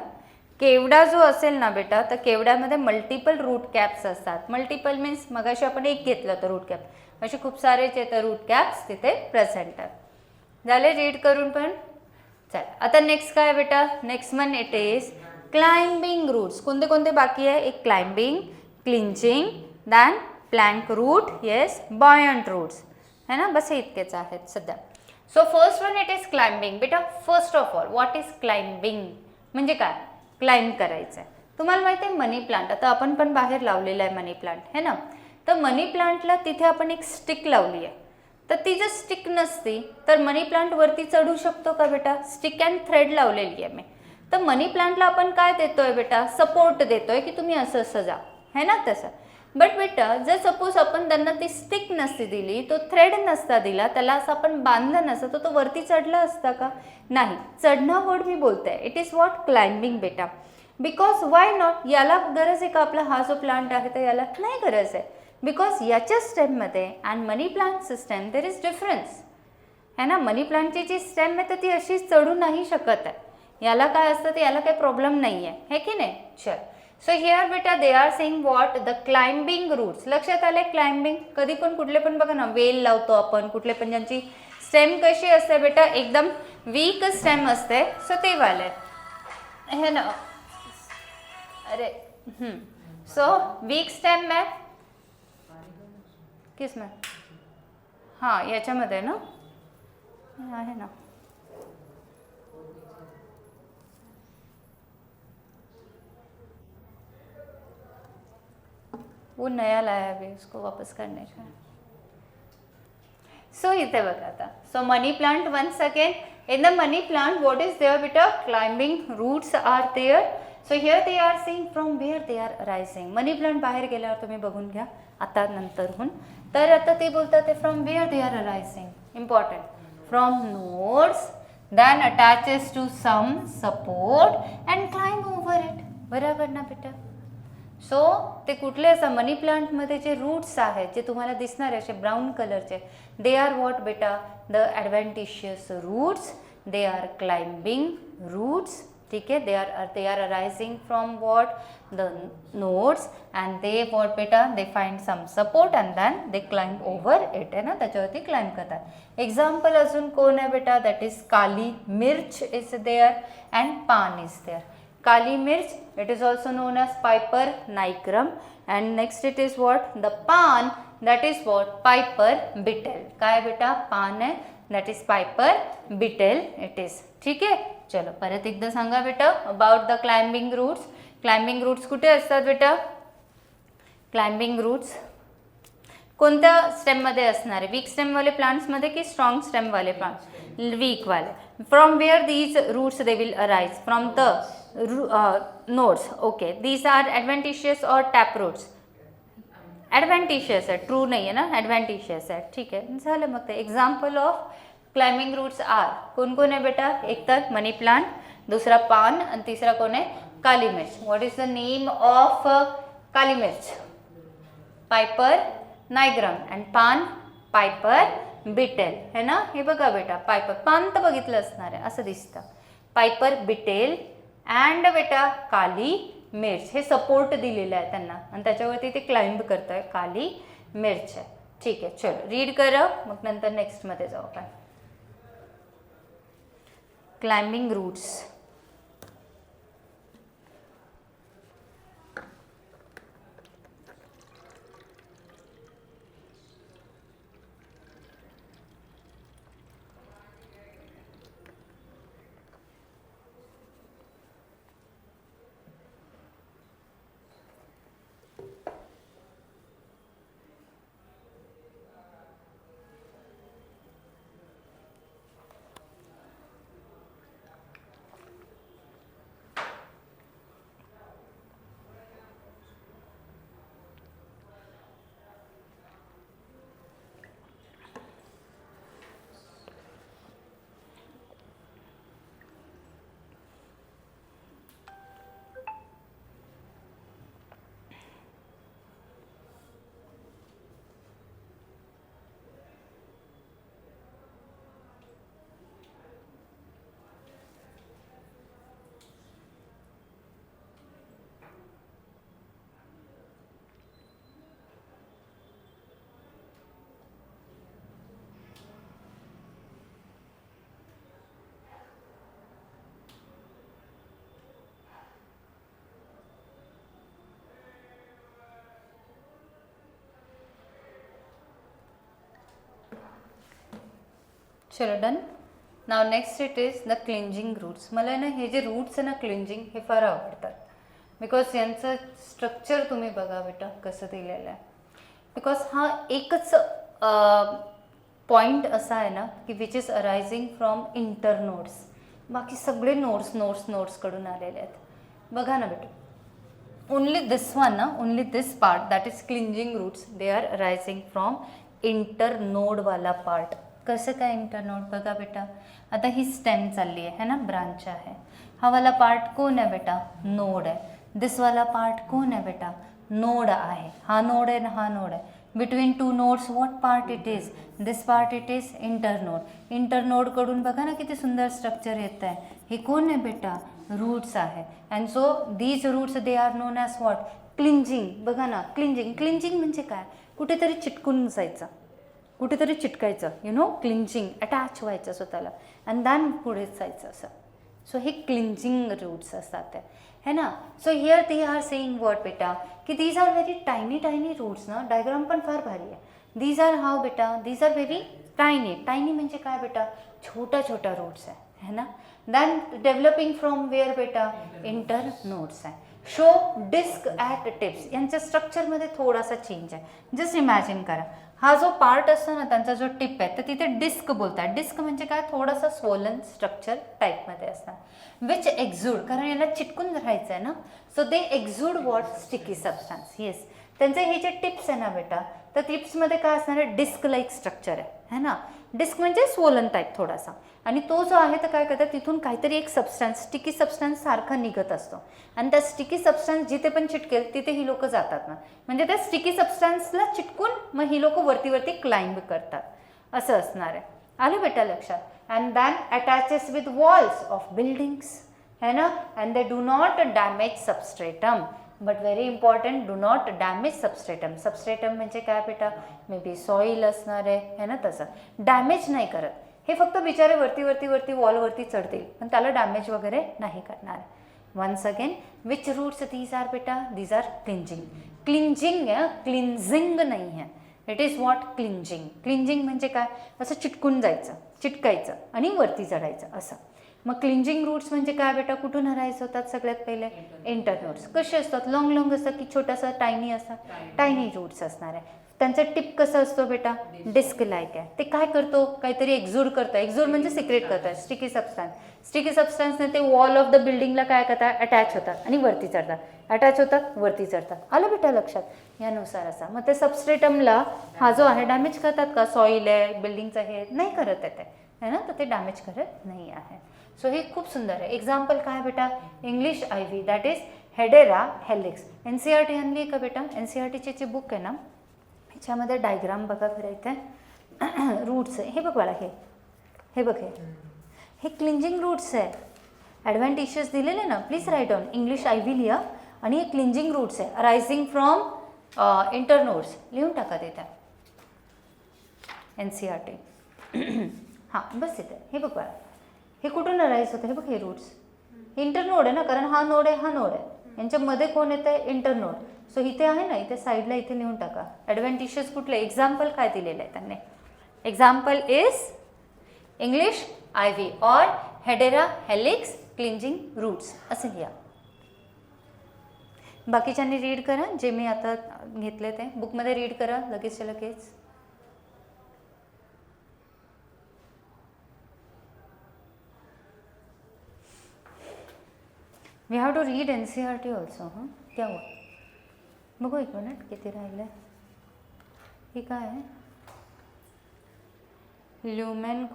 केवडा जो असेल ना बेटा तर केवड्यामध्ये मल्टिपल रूट कॅप्स असतात. मल्टिपल मीन्स मगाशी आपण एक घेतलं तर रूट कॅप असे खूप सारेच येतं रूट कॅप्स तिथे प्रेझेंट आहेत. झाले रीड करून पण. चल आता नेक्स्ट काय बेटा next one it is climbing roots. कोणते कोणते बाकी आहे एक climbing clinching then plank root yes buoyant roots है ना. बस हे इतकेच आहेत सध्या. So first one it is climbing. बेटा first of all what is climbing म्हणजे काय क्लाइंब करायचं आहे. तुम्हाला माहिती आहे मनी प्लांट आता आपण पण बाहेर लावलेला आहे मनी प्लांट है ना. तर मनी प्लांटला तिथे आपण एक स्टिक लावली आहे. तर ती जर स्टिक नसती तर मनी प्लांट वरती चढू शकतो का बेटा. स्टिक अँड थ्रेड लावलेली आहे मी. तर मनी प्लांटला आपण काय देतोय बेटा सपोर्ट देतोय की तुम्ही असं असं जा है ना तसं. बट बेटा जर सपोज आपण त्यांना ती स्टिक नसती दिली तो थ्रेड नसता दिला त्याला असं आपण बांधलं नसतं तर तो वरती चढला असता का नाही. चढणं वर्ड मी बोलते इट इज व्हॉट क्लाइंबिंग बेटा. Because why not. याला गरज आहे का आपला हा जो प्लांट आहे तर याला नाही गरज आहे. बिकॉज याच्या स्टेममध्ये and money plant system there is difference है ना. मनी प्लांटची जी स्टेम आहे तर ती अशी चढू नाही शकत आहे. याला काय असतं तर याला काही प्रॉब्लेम नाही आहे है की नाही. चल सो हिअर बेटा they are saying what the climbing roots. लक्षात आले क्लाइंबिंग. कधी पण कुठले पण बघा ना वेल लावतो आपण कुठले पण ज्यांची स्टेम कशी असते बेटा एकदम वीक स्टेम असते. सो ते वाले है ना. अरे सो वीक स्टेम में किस में हां याच्यामध्ये ना आहे ना. वो नया लाया अभी उसको वापस करने का. सो इथे बघा आता. So money plant once again in the money plant what is there बेटा climbing roots are there. So here they are seeing from where they are arising. Money plant बाहेर गेल्यावर तुम्ही बघून घ्या आता नंतरहून. तर आता ते बोलतात ते from where they are arising. Important from nodes then attaches to some support and climb over it. बरोबर ना बेटा. सो ते कुठले असं मनी प्लांटमध्ये जे रूट्स आहेत जे तुम्हाला दिसणार आहे असे ब्राऊन कलरचे दे आर व्हॉट बेटा the adventitious roots. They are climbing roots. ठीक आहे. They are arising from what the nodes and they what बेटा they find some support and then they climb over it आहे ना त्याच्यावरती climb करतात. Example अजून कोण आहे बेटा that is kali mirch is there and paan is there. Kali mirch it is also known as Piper nigrum and next it is what the pan that is what Piper beetle. काय बेटा पान है that is Piper beetle it is. ठीक है. चलो परत एकदा सांगा बेटा about the climbing roots. Climbing roots कुठे असतात बेटा क्लाइंबिंग रूट्स कोणत्या स्टेममध्ये असणार आहे वीक स्टेमवाले प्लांट्समध्ये की स्ट्रॉंग स्टेमवाले प्लांट्स वीक वाले. From where these roots they will arise from the nodes. Okay, these are adventitious or tap roots. adventitious है ट्रू नहीं है ना adventitious है. ठीक है झालं. मग ते example of climbing roots are कोण कोण आहे बेटा एक तर मनी प्लांट दूसरा पान आणि तीसरा कोण आहे काली मिर्च. What is the name of kali mirch piper nigrum and paan piper betle है ना. हे बघा बेटा पायपर पान तर बघितलं असणार आहे असं दिसतं. पायपर बिटेल अँड बेटा काली मिर्च हे सपोर्ट दिलेलं आहे त्यांना आणि त्याच्यावरती ते क्लाइंब करत आहे काली मिर्च आहे. ठीक आहे चलो रीड करा मग नंतर नेक्स्टमध्ये जाऊ आपण. Climbing roots. चलो डन. नाव next it is the clinging roots. मला ना हे जे रूट्स आहे ना क्लिंजिंग हे फार आवडतात बिकॉज यांचं स्ट्रक्चर तुम्ही बघा बेटा कसं दिलेलं आहे. बिकॉज हा एकच पॉईंट असा आहे ना की which is arising from inter nodes. बाकी सगळे नोड्सकडून आलेले आहेत. बघा ना बेटा, only this one na, only this part that is clinging roots, they are arising from internode वाला part. कसं काय इंटरनोड बघा बेटा, आता ही स्टेम चालली आहे ना, ब्रांच आहे. हा वाला पार्ट कोण आहे बेटा, नोड आहे. दिस वाला पार्ट कोण आहे बेटा, नोड आहे. हा नोड आहे ना, हा नोड आहे. Between two nodes what part it is, this part it is internode. इंटरनोडकडून बघा ना किती सुंदर स्ट्रक्चर येत आहे. हे कोण आहे बेटा, रूट्स आहे. And so these roots they are known as what, clinging. बघा ना क्लिंजिंग, क्लिंजिंग म्हणजे काय, कुठेतरी चिटकून जायचं, कुठेतरी चिटकायचं, यु नो, क्लिंजिंग, अटॅच व्हायचं स्वतःला आणि दॅन पुढे जायचं असं. सो हे क्लिंजिंग रूट्स असतात ते, है ना. So here they are saying what बेटा, की these are very tiny roots ना. डायग्राम पण फार भारी आहे. दीज आर हाव बेटा, दीज आर व्हेरी टायनी म्हणजे काय बेटा, छोटा रूट्स आहे, है ना. दॅन डेव्हलपिंग फ्रॉम वेअर बेटा, इंटर नोड्स आहे. Show disc at tips. यांच्या स्ट्रक्चरमध्ये थोडासा चेंज आहे. जस्ट इमॅजिन करा, हा जो पार्ट असतो ना त्यांचा जो टिप आहे तर तिथे डिस्क बोलतात. डिस्क म्हणजे काय, थोडासा स्वोलन स्ट्रक्चर टाईपमध्ये असतात. विच एक्झूड, कारण याला चिटकून राहायचं आहे ना, so they exude what, sticky substance. Yes, त्यांचे हे जे टिप्स आहे ना बेटा, तर टिप्समध्ये काय असणार आहे, डिस्क लाईक स्ट्रक्चर आहे ना. डिस्क म्हणजे स्वोलन टाईप थोडासा. आणि तो जो आहे तर काय करतात, तिथून काहीतरी एक सबस्टन्स, स्टिकी सबस्टन्स सारखा निघत असतो. आणि त्या स्टिकी सबस्टन्स जिथे पण चिटकेल तिथे ही लोक जातात ना, म्हणजे त्या स्टिकी सबस्टन्सला चिटकून मग ही लोक वरती क्लाइंब करतात, असं असणार आहे. आलं बेटा लक्षात. And then attaches with walls of buildings, है ना. And they do not damage substratum. But very important, do not damage substratum. Substratum म्हणजे काय बेटा, मे बी सॉईल असणार आहे ना, तसं डॅमेज नाही करत. हे फक्त बिचारे वरती वॉलवरती चढतील, पण त्याला डॅमेज वगैरे नाही करणार. Once again, which roots these are बेटा, दीज आर क्लिंजिंग. क्लिंजिंग आहे, क्लिन्झिंग नाही आहे. It is what, clinging. Clinging म्हणजे काय, असं चिटकून जायचं, चिटकायचं आणि वरती चढायचं असं. मग क्लिंजिंग रूट्स म्हणजे काय बेटा, कुठून अराईज होतात सगळ्यात पहिले, इंटरनोड्स. कसे असतात, लॉंग असतात की छोटासा टायनी असतात, टायनी रूट्स असणार आहे. त्यांचा टिप कसं असतो बेटा, डिस्क लाईक आहे. ते काय करतो, काहीतरी एक्झूड करतं. एक्झूड म्हणजे सिक्रेट करतात, स्टिकी सबस्टन्स. स्टिकी सबस्टन्सने ते वॉल ऑफ द बिल्डिंगला काय करतात, अटॅच होतात आणि वरती चढतात, अटॅच होतात वरती चढतात. आलं बेटा लक्षात. यानुसार असा मग ते सबस्ट्रेटमला हा जो आहे डॅमेज करतात का, सॉईल आहे, बिल्डिंगचं हे नाही करत आहे ते, है ना, तर ते डॅमेज करत नाही आहे. सो हे खूप सुंदर आहे. एक्झाम्पल काय बेटा, English ivy, that is Hedera helix. NCERT आणली का बेटा, NCERTची जी बुक आहे ना, ह्याच्यामध्ये डायग्राम बघा खरं इथे रूट्स आहे. हे बघ बाळा, हे बघ, हे क्लिंजिंग रूट्स आहे. ॲडव्हान्टेजेस दिलेले ना, please write down. English ivy लिहा आणि हे क्लिंजिंग रूट्स आहे, अरायझिंग फ्रॉम इंटरनोड्स. लिहून टाका ते त्या NCERT. हां बस इथे. हे बघ बाळा, हे कुठून अराईज होतं, हे बघ, हे रूट्स. इंटरनोड आहे ना, कारण हा नोड आहे, हा नोड आहे, यांच्यामध्ये कोण येतं आहे, इंटरनोड. सो इथे आहे ना, इथे साईडला इथे लिहून टाका. ॲडव्हान्टेजेस कुठले, एक्झाम्पल काय दिलेलं आहे त्यांनी. Example is English ivy or hedera helix clinging roots असं लिहा. बाकीच्यांनी रीड करा, जे मी आता घेतले ते बुकमध्ये रीड करा लगेचच्या लगेच. We have to read NCERT also. हां क्या हुआ, बघू एक मिनिट किती राहिलं. हे काय आहे, ल्युमेन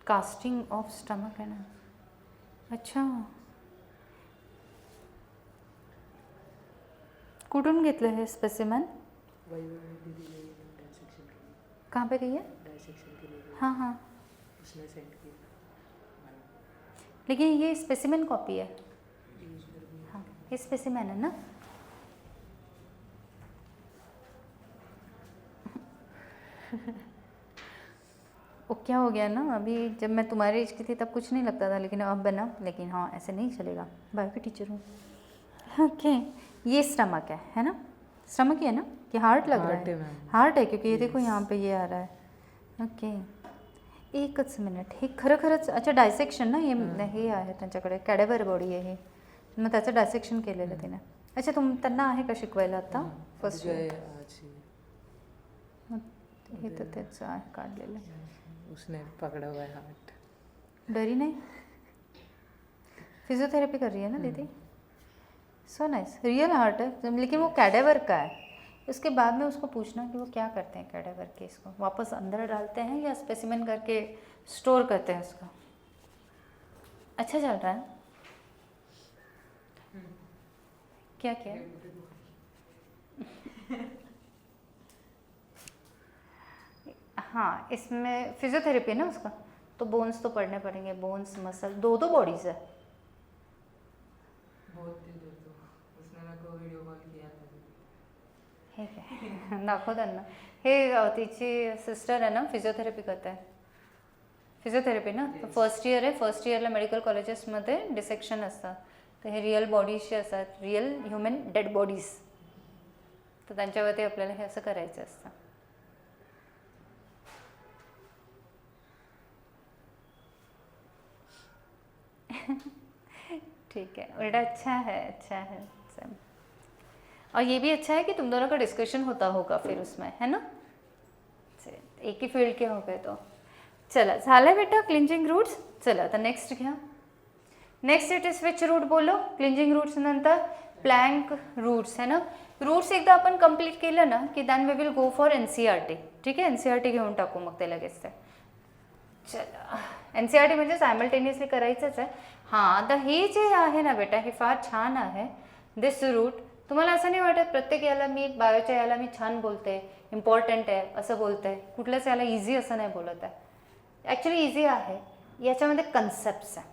कास्टिंग ऑफ स्टमक आहे ना. अच्छा, कुठून घेतलं हे स्पेसिमन, कहाँ पे गई है, हाँ हाँ, लेकिन ये स्पेसिमन कॉपी है. हाँ ये स्पेसिमन है ना. वो क्या हो गया ना, अभी जब मैं तुम्हारी एज की थी तब कुछ नहीं लगता था, लेकिन अब बना. लेकिन हाँ ऐसे नहीं चलेगा, बायो की टीचर हूँ. ओके, ये स्टमक है ना, स्टमक ही है ना, कि हार्ट लग रहा है, हार्ट है क्योंकि ये देखो यहाँ पे ये आ रहा है. ओके, एकच मिनिट, हे खरंच अच्छा डायसेक्शन ना, हे आहे त्यांच्याकडे कॅडेवर बॉडी आहे हे, मग त्याचं डायसेक्शन केलेलं तिने. अच्छा त्यांना आहे का शिकवायला आता फर्स्ट? हे तर त्याचं आहे काढलेलं. उसने पकड़ा हुआ है हार्ट. डरी नहीं, फिजियोथेरेपी कर रही है ना दीदी. सो नाइस, रियल हार्ट है, लेकिन वो कैडेवर का है. उसके बाद में उसको पूछना कि वो क्या करते हैं कैडेवर के, इसको वापस अंदर डालते हैं या स्पेसिमेन करके स्टोर करते हैं उसको. अच्छा चल रहा है. क्या किया? हाँ, इसमें फिजियोथेरेपी है ना उसका, तो बोन्स तो पढ़ने पड़ेंगे, बोन्स मसल, दो बॉडीज है. उसने मेरे को वीडियो कॉल किया था. ठीक आहे, दाखव त्यांना. हे तिची सिस्टर आहे ना, फिजिओथेरपी करते आहे. फिजिओथेरपी ना, फर्स्ट इयर आहे. फर्स्ट इयरला मेडिकल कॉलेजेसमध्ये डिसेक्शन असतं, तर हे रिअल बॉडीजचे असतात, रिअल ह्युमन डेड बॉडीज, तर त्यांच्यावरती आपल्याला हे असं करायचं असतं. ठीक है, बेटा अच्छा है, अच्छा है. और ये भी अच्छा है कि तुम दोनों का डिस्कशन होता होगा फिर उसमें, है ना. एक ही फील्ड के हो गए तो. चला, झालं बेटा क्लिंजिंग रूट्स. चला आता नेक्स्ट घ्या. Next it is which root बोलो. क्लिंजिंग रूट्स नंतर प्लँक रूट्स, है ना. रूट्स एकदा आपण कंप्लीट केलं ना की then we will go for NCERT. ठीक आहे, NCERT घेऊन टाकू मग ते लगेच. ते चला, NCERT म्हणजे सायमल्टेनियसली करायचंच आहे. हां, आता हे जे आहे ना बेटा, हे फार छान आहे दिस रूट. तुम्हाला असं नाही वाटत प्रत्येक याला मी बायोच्या याला मी छान बोलते, इम्पॉर्टंट आहे असं बोलते, कुठल्याच याला इझी असं नाही बोलत आहे. ॲक्च्युली इझी आहे, याच्यामध्ये कन्सेप्ट्स आहे.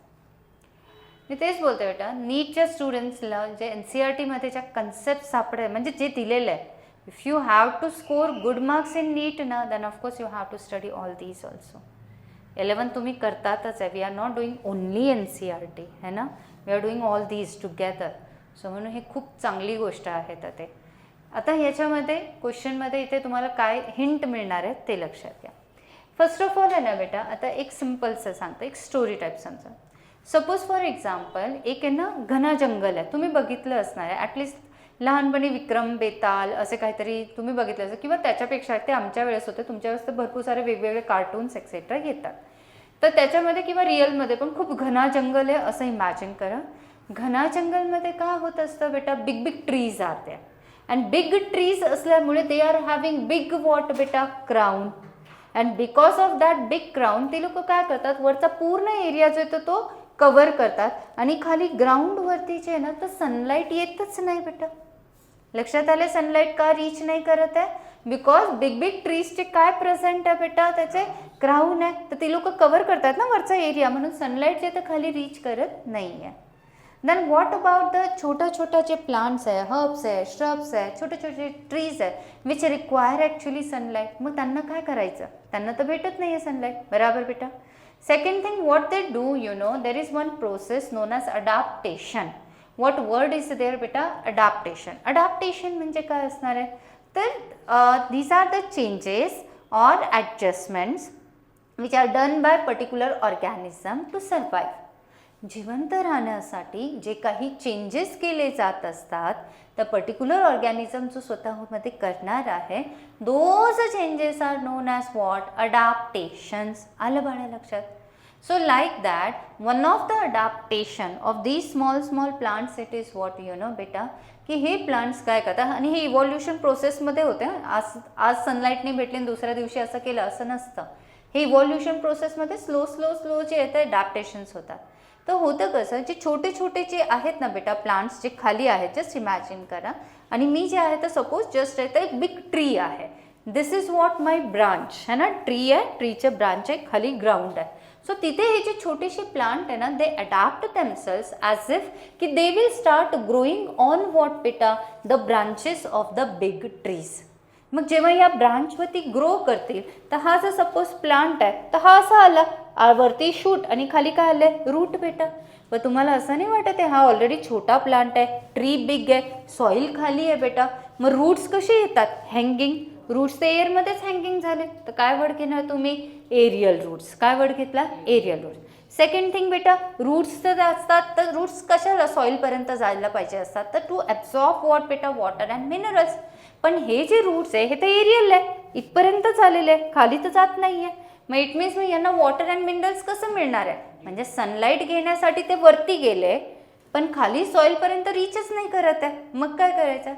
मी तेच बोलते बेटा, नीटच्या स्टुडंट्सला जे NCERTमध्ये ज्या कन्सेप्ट सापडे म्हणजे जे दिलेलं आहे, if you have to score good marks in NEET ना, then of course you have to study all these also. 11 तुम्ही करतातच आहे. We are not doing only NCERT, है ना. We are doing all these together. So म्हणून हे खूप चांगली गोष्ट आहे. तर ते आता ह्याच्यामध्ये क्वेश्चनमध्ये इथे तुम्हाला काय हिंट मिळणार आहे ते लक्षात घ्या. फर्स्ट ऑफ ऑल आहे ना बेटा, आता एक सिम्पलचं सांगतो, एक स्टोरी टाईप समजा. सपोज फॉर एक्झाम्पल एक आहे ना घना जंगल आहे, तुम्ही बघितलं असणार आहे ॲटलिस्ट लहानपणी विक्रम बेताल असे काहीतरी तुम्ही बघितलं असेल, किंवा त्याच्यापेक्षा ते आमच्या वेळेस होते, तुमच्या वेळेस तर भरपूर सारे वेगवेगळे कार्टून्स एक्सेट्रा येतात. तर त्याच्यामध्ये किंवा रिअलमध्ये पण खूप घना जंगल आहे असं इमॅजिन करा. घना जंगलमध्ये काय होत असतं बेटा, big big trees are there, and big trees असल्यामुळे they are having big what बेटा crown, and because of that big crown ते लोक काय करतात, वरचा पूर्ण एरिया जो येतो तो कव्हर करतात, आणि खाली ग्राउंडवरती जे आहे ना तर सनलाईट येतच नाही बेटा. लक्षात आले, सनलाईट का रीच नाही करत आहे, बिकॉज बिग बिग ट्रीजचे काय प्रेझेंट आहे बेटा, त्याचे क्राऊन आहे, तर ते लोक कव्हर करतात ना वरचा एरिया, म्हणून सनलाईट जे तर खाली रीच करत नाही आहे. देन व्हॉट अबाउट द छोटा छोटा जे प्लांट्स आहे, हर्ब्स आहे, श्रब्स आहे, छोटे छोटे ट्रीज आहे विच रिक्वायर ॲक्च्युली सनलाईट, मग त्यांना काय करायचं, त्यांना तर भेटत नाही आहे सनलाईट, बराबर बेटा. Second thing what they do, you know there is one process known as adaptation. What word is there बेटा, अडॅप्टेशन. अडॅप्टेशन म्हणजे काय असणार आहे, तर these are the changes or adjustments which are done by particular organism to survive. जिवंत राहण्यासाठी जे काही चेंजेस केले जात असतात, त्या पर्टिक्युलर ऑर्गॅनिझम जो स्वतःमध्ये करणार आहे, those changes are known as what, adaptations. आलं बाळा लक्षात. So like that, one of the adaptation of these small plants, it is what you know बेटा, की हे प्लांट्स काय करतात, आणि हे इव्हॉल्युशन प्रोसेसमध्ये होते. आज सनलाईट नाही भेटली आणि दुसऱ्या दिवशी असं केलं असं नसतं. हे इव्हॉल्युशन प्रोसेसमध्ये स्लो जे आहे ते अडॅप्टेशन्स होतात. तर होतं कसं, जे छोटे छोटे जे आहेत ना बेटा प्लांट्स जे खाली आहेत, जस्ट इमॅजिन करा, आणि मी जे आहे तर सपोज जस्ट आहे तर एक बिग ट्री आहे, दिस इज वॉट माय ब्रांच है ना, ट्री आहे, ट्रीचे ब्रांच आहे, खाली ग्राउंड आहे. सो तिथे हे जे छोटेसे प्लांट आहे ना, they adapt themselves as if की they will start growing on what बेटा, the branches of the big trees. मग जेव्हा या ब्रांचवरती ग्रो करतील, तर हा जर सपोज प्लांट आहे तर हा असा आला वरती शूट, आणि खाली काय आलंय, रूट बेटा. व तुम्हाला असं नाही वाटत आहे हा ऑलरेडी छोटा प्लांट आहे, ट्री बिग आहे, सॉईल खाली आहे बेटा, मग रूट्स कसे येतात, हँगिंग, रूट्स ते एअरमध्येच हँगिंग झाले, तर काय वर्ड घेणार तुम्ही? Aerial roots. काय वर्ड घेतला? Aerial roots. सेकंड थिंग बेटा, रूट्स तर असतात, तर रूट्स कशाला सॉईलपर्यंत जायला पाहिजे असतात? तर टू ॲब्झॉर्ब वॉट बेटा? Water and minerals. पण हे जे रूट्स आहे हे तर एरियल आहे, इथपर्यंत आलेले आहे, खाली तर जात नाही आहे. मग इट मीन्स मग यांना वॉटर अँड मिनरल्स कसं मिळणार आहे? म्हणजे सनलाईट घेण्यासाठी ते वरती गेले, पण खाली सॉईलपर्यंत रीचच नाही करत आहे. मग काय करायचं?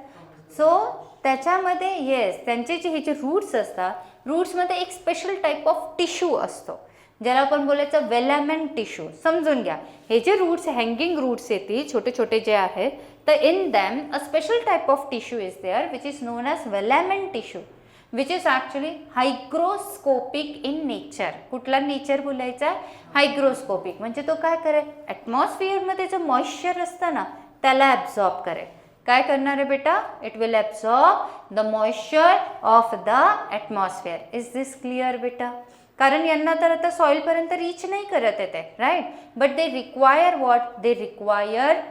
सो त्याच्यामध्ये येस, त्यांचे जे हे जे रूट्स असतात, रूट्समध्ये एक स्पेशल टाईप ऑफ टिश्यू असतो, ज्याला आपण बोलायचं वेलॅमेंट टिश्यू. समजून घ्या, हे जे रूट्स, हँगिंग रूट्स येतील छोटे छोटे जे आहेत, तर in them a special type of tissue is there which is known as velamen tissue, which is actually hygroscopic in nature. कुठला नेचर बोलायचा? हायग्रोस्कोपिक. म्हणजे तो काय करेल? ॲटमॉस्फिअरमध्ये जे मॉइश्चर असतं ना, त्याला ॲब्झॉर्ब करेल. काय करणार आहे बेटा? It will absorb the moisture of the atmosphere. Is this clear बेटा? कारण यांना तर आता सॉईलपर्यंत रीच नाही करत येते, right? But they require what? They require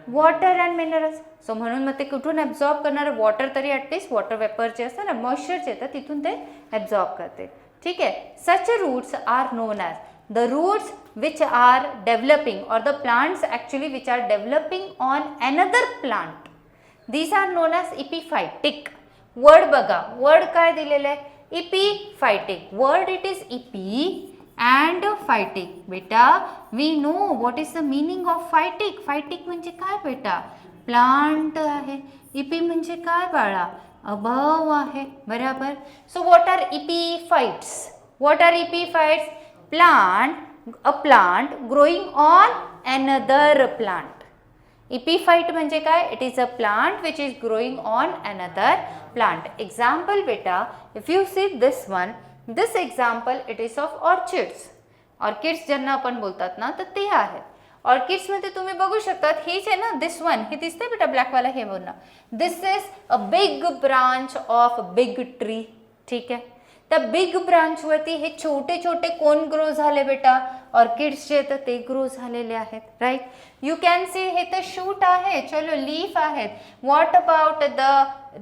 water and minerals. So म्हणून मग ते कुठून ॲब्झॉर्ब करणार? वॉटर तरी ॲटलिस्ट वॉटर वेपर जे असतं ना, मॉइश्चर जे येतं तिथून ते ॲब्झॉर्ब करते. ठीक आहे. Such roots are known as the roots which are developing, or the plants actually which are developing on another plant, these are known as epiphytic. word बघा, word काय दिलेलं आहे? epiphytic. word it is epi and phytic. बेटा we know what is the meaning of phytic. phytic म्हणजे काय बेटा? Plant आहे. epi म्हणजे काय बाळा? above आहे, बरोबर? so what are epiphytes? what are epiphytes? a plant growing on another plant. Epiphyte म्हणजे काय? It is a plant which is growing on another plant. Example बेटा, if you see this one, this example it is of orchids. Orchids ज्यांना आपण बोलतात ना, तर ते आहेत. ऑर्किड्स मध्ये तुम्ही बघू शकतात, हे जे ना, दिस वन, हे दिसतंय बेटा ब्लॅकवाला, हे बघ ना, this is a big branch of big tree. ठीक आहे. त्या बिग ब्रांचवरती हे छोटे छोटे कोण ग्रो झाले बेटा? ऑर्किड्स जे तर ते ग्रो झालेले आहेत, राईट? यू कॅन सी हे तर शूट आहे, चलो लीफ आहेत. व्हॉट अबाउट द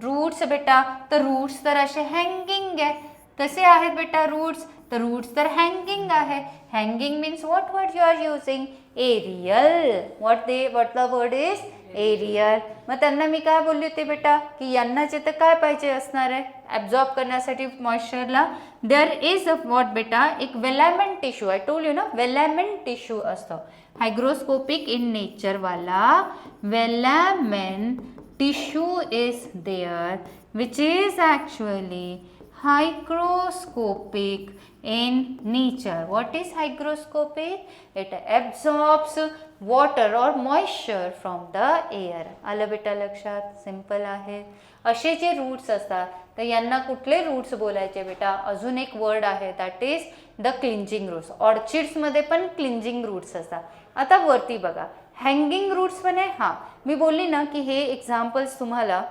रूट्स बेटा? तर रूट्स तर असे हँगिंग आहे. कसे आहेत बेटा रूट्स? तर रूट्स तर हँगिंग आहे. Hanging means what word you are using? Aerial. What the word is? Aerial. मग त्यांना मी काय बोलली होती बेटा, की यांना जे तर काय पाहिजे असणार आहे ॲब्झॉर्ब करण्यासाठी मॉइश्चरला? देअर इज व्हॉट बेटा? एक velamen tissue. I told you ना, वेलॅमेंट टिश्यू असतं. हायग्रोस्कोपिक इन नेचरवाला velamen tissue is there which is actually hygroscopic in nature. What is hygroscopic? It absorbs water or moisture from the air. आलं बेटा लक्षात? Simple आहे. असे जे roots असतात, तर यांना कुठले रूट्स बोलायचे बेटा? अजून एक वर्ड आहे, that is the clinging roots. ऑर्चिड्समध्ये पण क्लिंजिंग रूट्स असतात. आता वरती बघा, हँगिंग रूट्स पण आहे. हां, मी बोलली ना की हे एक्झाम्पल्स तुम्हाला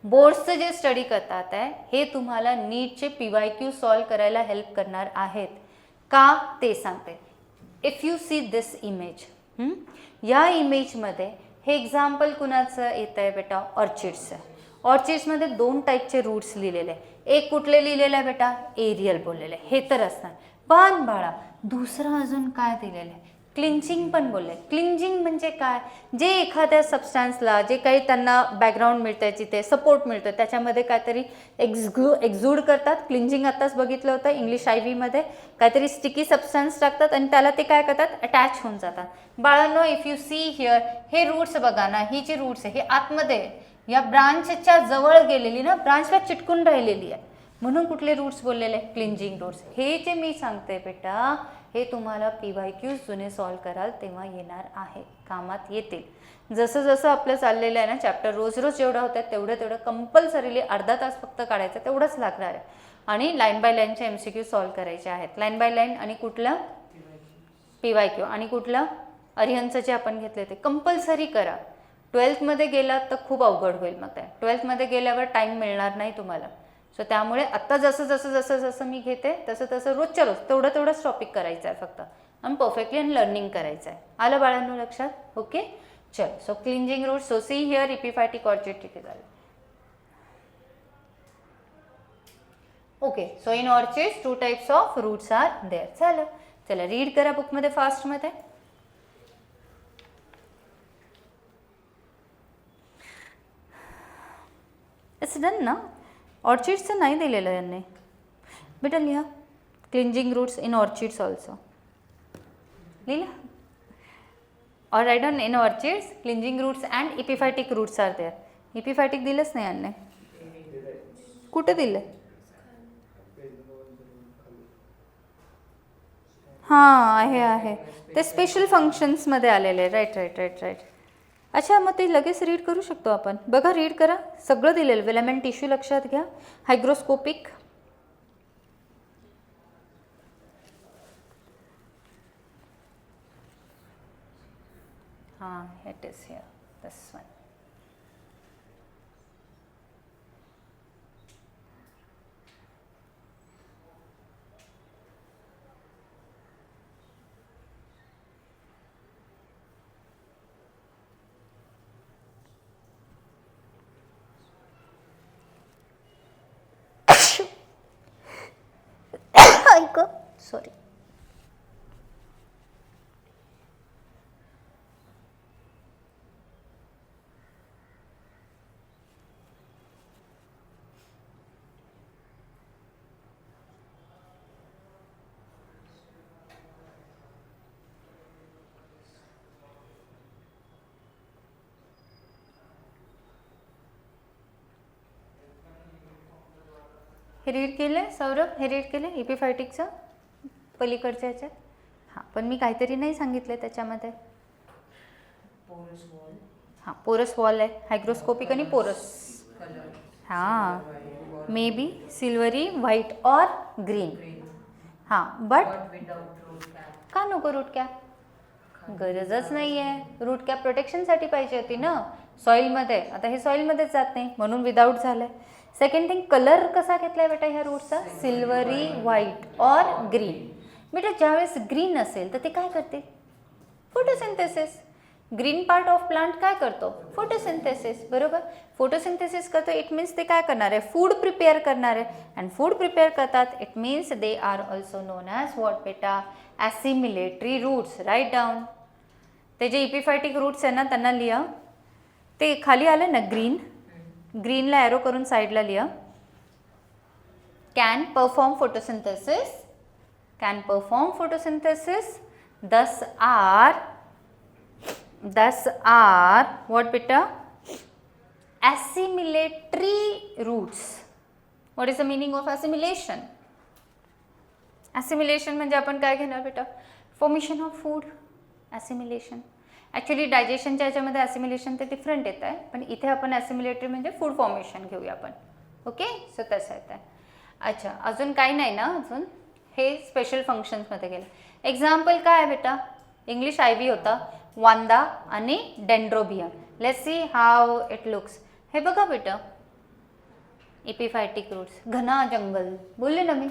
बोर्ड्सचं जे स्टडी करतात आहे, हे तुम्हाला नीटचे PYQ सॉल्व करायला हेल्प करणार आहेत का ते सांगते. If you see this image, या इमेजमध्ये हे एक्झाम्पल कुणाचं येतं आहे बेटा? ऑर्चिड्सचं. ऑर्चिड्समध्ये दोन टाईपचे रूट्स लिहिलेले आहे. एक कुठले लिहिलेलं आहे बेटा? एरियल बोललेलं आहे, हे तर असणार. पण बाळा दुसरं अजून काय दिलेलं आहे? क्लिंजिंग पण बोलले. क्लिंजिंग म्हणजे काय? जे एखाद्या सबस्टन्सला जे काही त्यांना बॅकग्राऊंड मिळतं आहे, जिथे सपोर्ट मिळतं, त्याच्यामध्ये काहीतरी एक्झूड करतात. क्लिंजिंग आत्ताच बघितलं होतं इंग्लिश IV मध्ये. काहीतरी स्टिकी सबस्टन्स टाकतात आणि त्याला ते काय करतात? अटॅच होऊन जातात. बाळांनो, इफ यू सी हिअर, हे रूट्स बघा ना, ही जी रूट्स आहे हे आतमध्ये या ब्रांचच्या जवळ गेलेली ना, ब्रांचला चिटकून राहिलेली आहे, म्हणून कुठले रूट्स बोललेले? Clinging roots. हे जे मी सांगते बेटा, हे तुम्हाला PYQ जुने सॉल्व कराल तेव्हा येणार आहे, कामात येतील. जसं जसं आपलं चाललेलं आहे ना चॅप्टर, रोज रोज जेवढं होतं तेवढं तेवढं कंपल्सरीली अर्धा तास फक्त काढायचं, तेवढंच लागणार आहे. आणि लाईन बाय लाईनचे MCQ सॉल्व करायचे आहेत. लाईन बाय लाईन आणि कुठलं? PYQ. आणि कुठलं? अरिहंतचं जे आपण घेतले ते कंपल्सरी करा. 12th गेलात तर खूप अवघड होईल. मग ते 12th गेल्यावर टाईम मिळणार नाही तुम्हाला. सो त्यामुळे आत्ता जसं जसं जसं जसं मी घेते तसं तसं रोजच्या रोज तेवढंच टॉपिक करायचं आहे फक्त, आणि परफेक्टली आणि लर्निंग करायचं आहे. आलं बाळांनो लक्षात? ओके, चल. So clinging root, so see here epiphytic orchid. ठीक आहे, झालं. Okay, so in orchids 2 types of roots are there. चला चला रीड करा बुकमध्ये फास्टमध्ये. इट्स डन ना. ऑर्चिड्सचं नाही दिलेलं यांनी बेटा. लिहा clinging roots in orchids also. लिहिला. और write on in orchids clinging roots and epiphytic roots are there. Epiphytic दिलंच नाही यांनी. कुठे दिलं? हां आहे आहे, ते स्पेशल फंक्शन्समध्ये आलेले. Right right right right. अच्छा, मग ते लगेच रीड करू शकतो आपण. बघा रीड करा, सगळं दिलेलं. फिलामेंट टिश्यू लक्षात घ्या. हायग्रोस्कोपिक, हां it is here this one. ऐक सॉरी. हे रीड केलं सौरभ? हे रीड केलं इपिफायटिकचं पलीकडच्या ह्याच्यात? हां, पण मी काहीतरी नाही सांगितलं त्याच्यामध्ये. पोरस वॉल. हां पोरस वॉल आहे, हायग्रोस्कोपिक आणि पोरस. हां मे बी सिल्वरी व्हाईट और ग्रीन. हां बट विदाउट रूट कॅप. का नको रूट कॅप? गरजच नाही आहे. रूट कॅप प्रोटेक्शनसाठी पाहिजे होती ना सॉईलमध्ये. आता हे सॉईलमध्येच जात नाही म्हणून विदाऊट झालं आहे. सेकंड थिंग, कलर कसा घेतला आहे बेटा ह्या रूटचा? सिल्वरी व्हाईट और ग्रीन. बेटा ज्यावेळेस ग्रीन असेल तर ते काय करते? Photosynthesis. Green part of plant काय करतो? फोटोसिंथेसिस. बरोबर, फोटोसिंथेसिस करतो. इट मीन्स ते काय करणार आहे? फूड प्रिपेअर करणार आहे. अँड फूड प्रिपेअर करतात it means they are also known as what बेटा? Assimilatory roots. Right down. ते जे इपिफायटिक रूट्स आहे ना त्यांना लिहा. ते खाली आलं ना ग्रीन, ग्रीनला ॲरो करून साईडला लिहा. Can perform photosynthesis, can perform photosynthesis. दस R what beta? Assimilatory roots. What is the meaning of assimilation? Assimilation म्हणजे आपण काय घेणार बेटा? Formation of food. Assimilation actually डायजेशनच्या ह्याच्यामध्ये ॲसिमिलेशन ते डिफरंट येत आहे, पण इथे आपण ॲसिमिलेटरी म्हणजे फूड फॉर्मेशन घेऊया आपण. ओके, सो तसं येत आहे. अच्छा, अजून काही नाही ना? अजून हे स्पेशल फंक्शन्समध्ये गेलं. एक्झाम्पल काय आहे बेटा? इंग्लिश IV होता, वांदा आणि Dendrobium. Let's see how it looks. हे बघा बेटा, इपिफायटिक रूट्स. घना जंगल बोलले ना मी.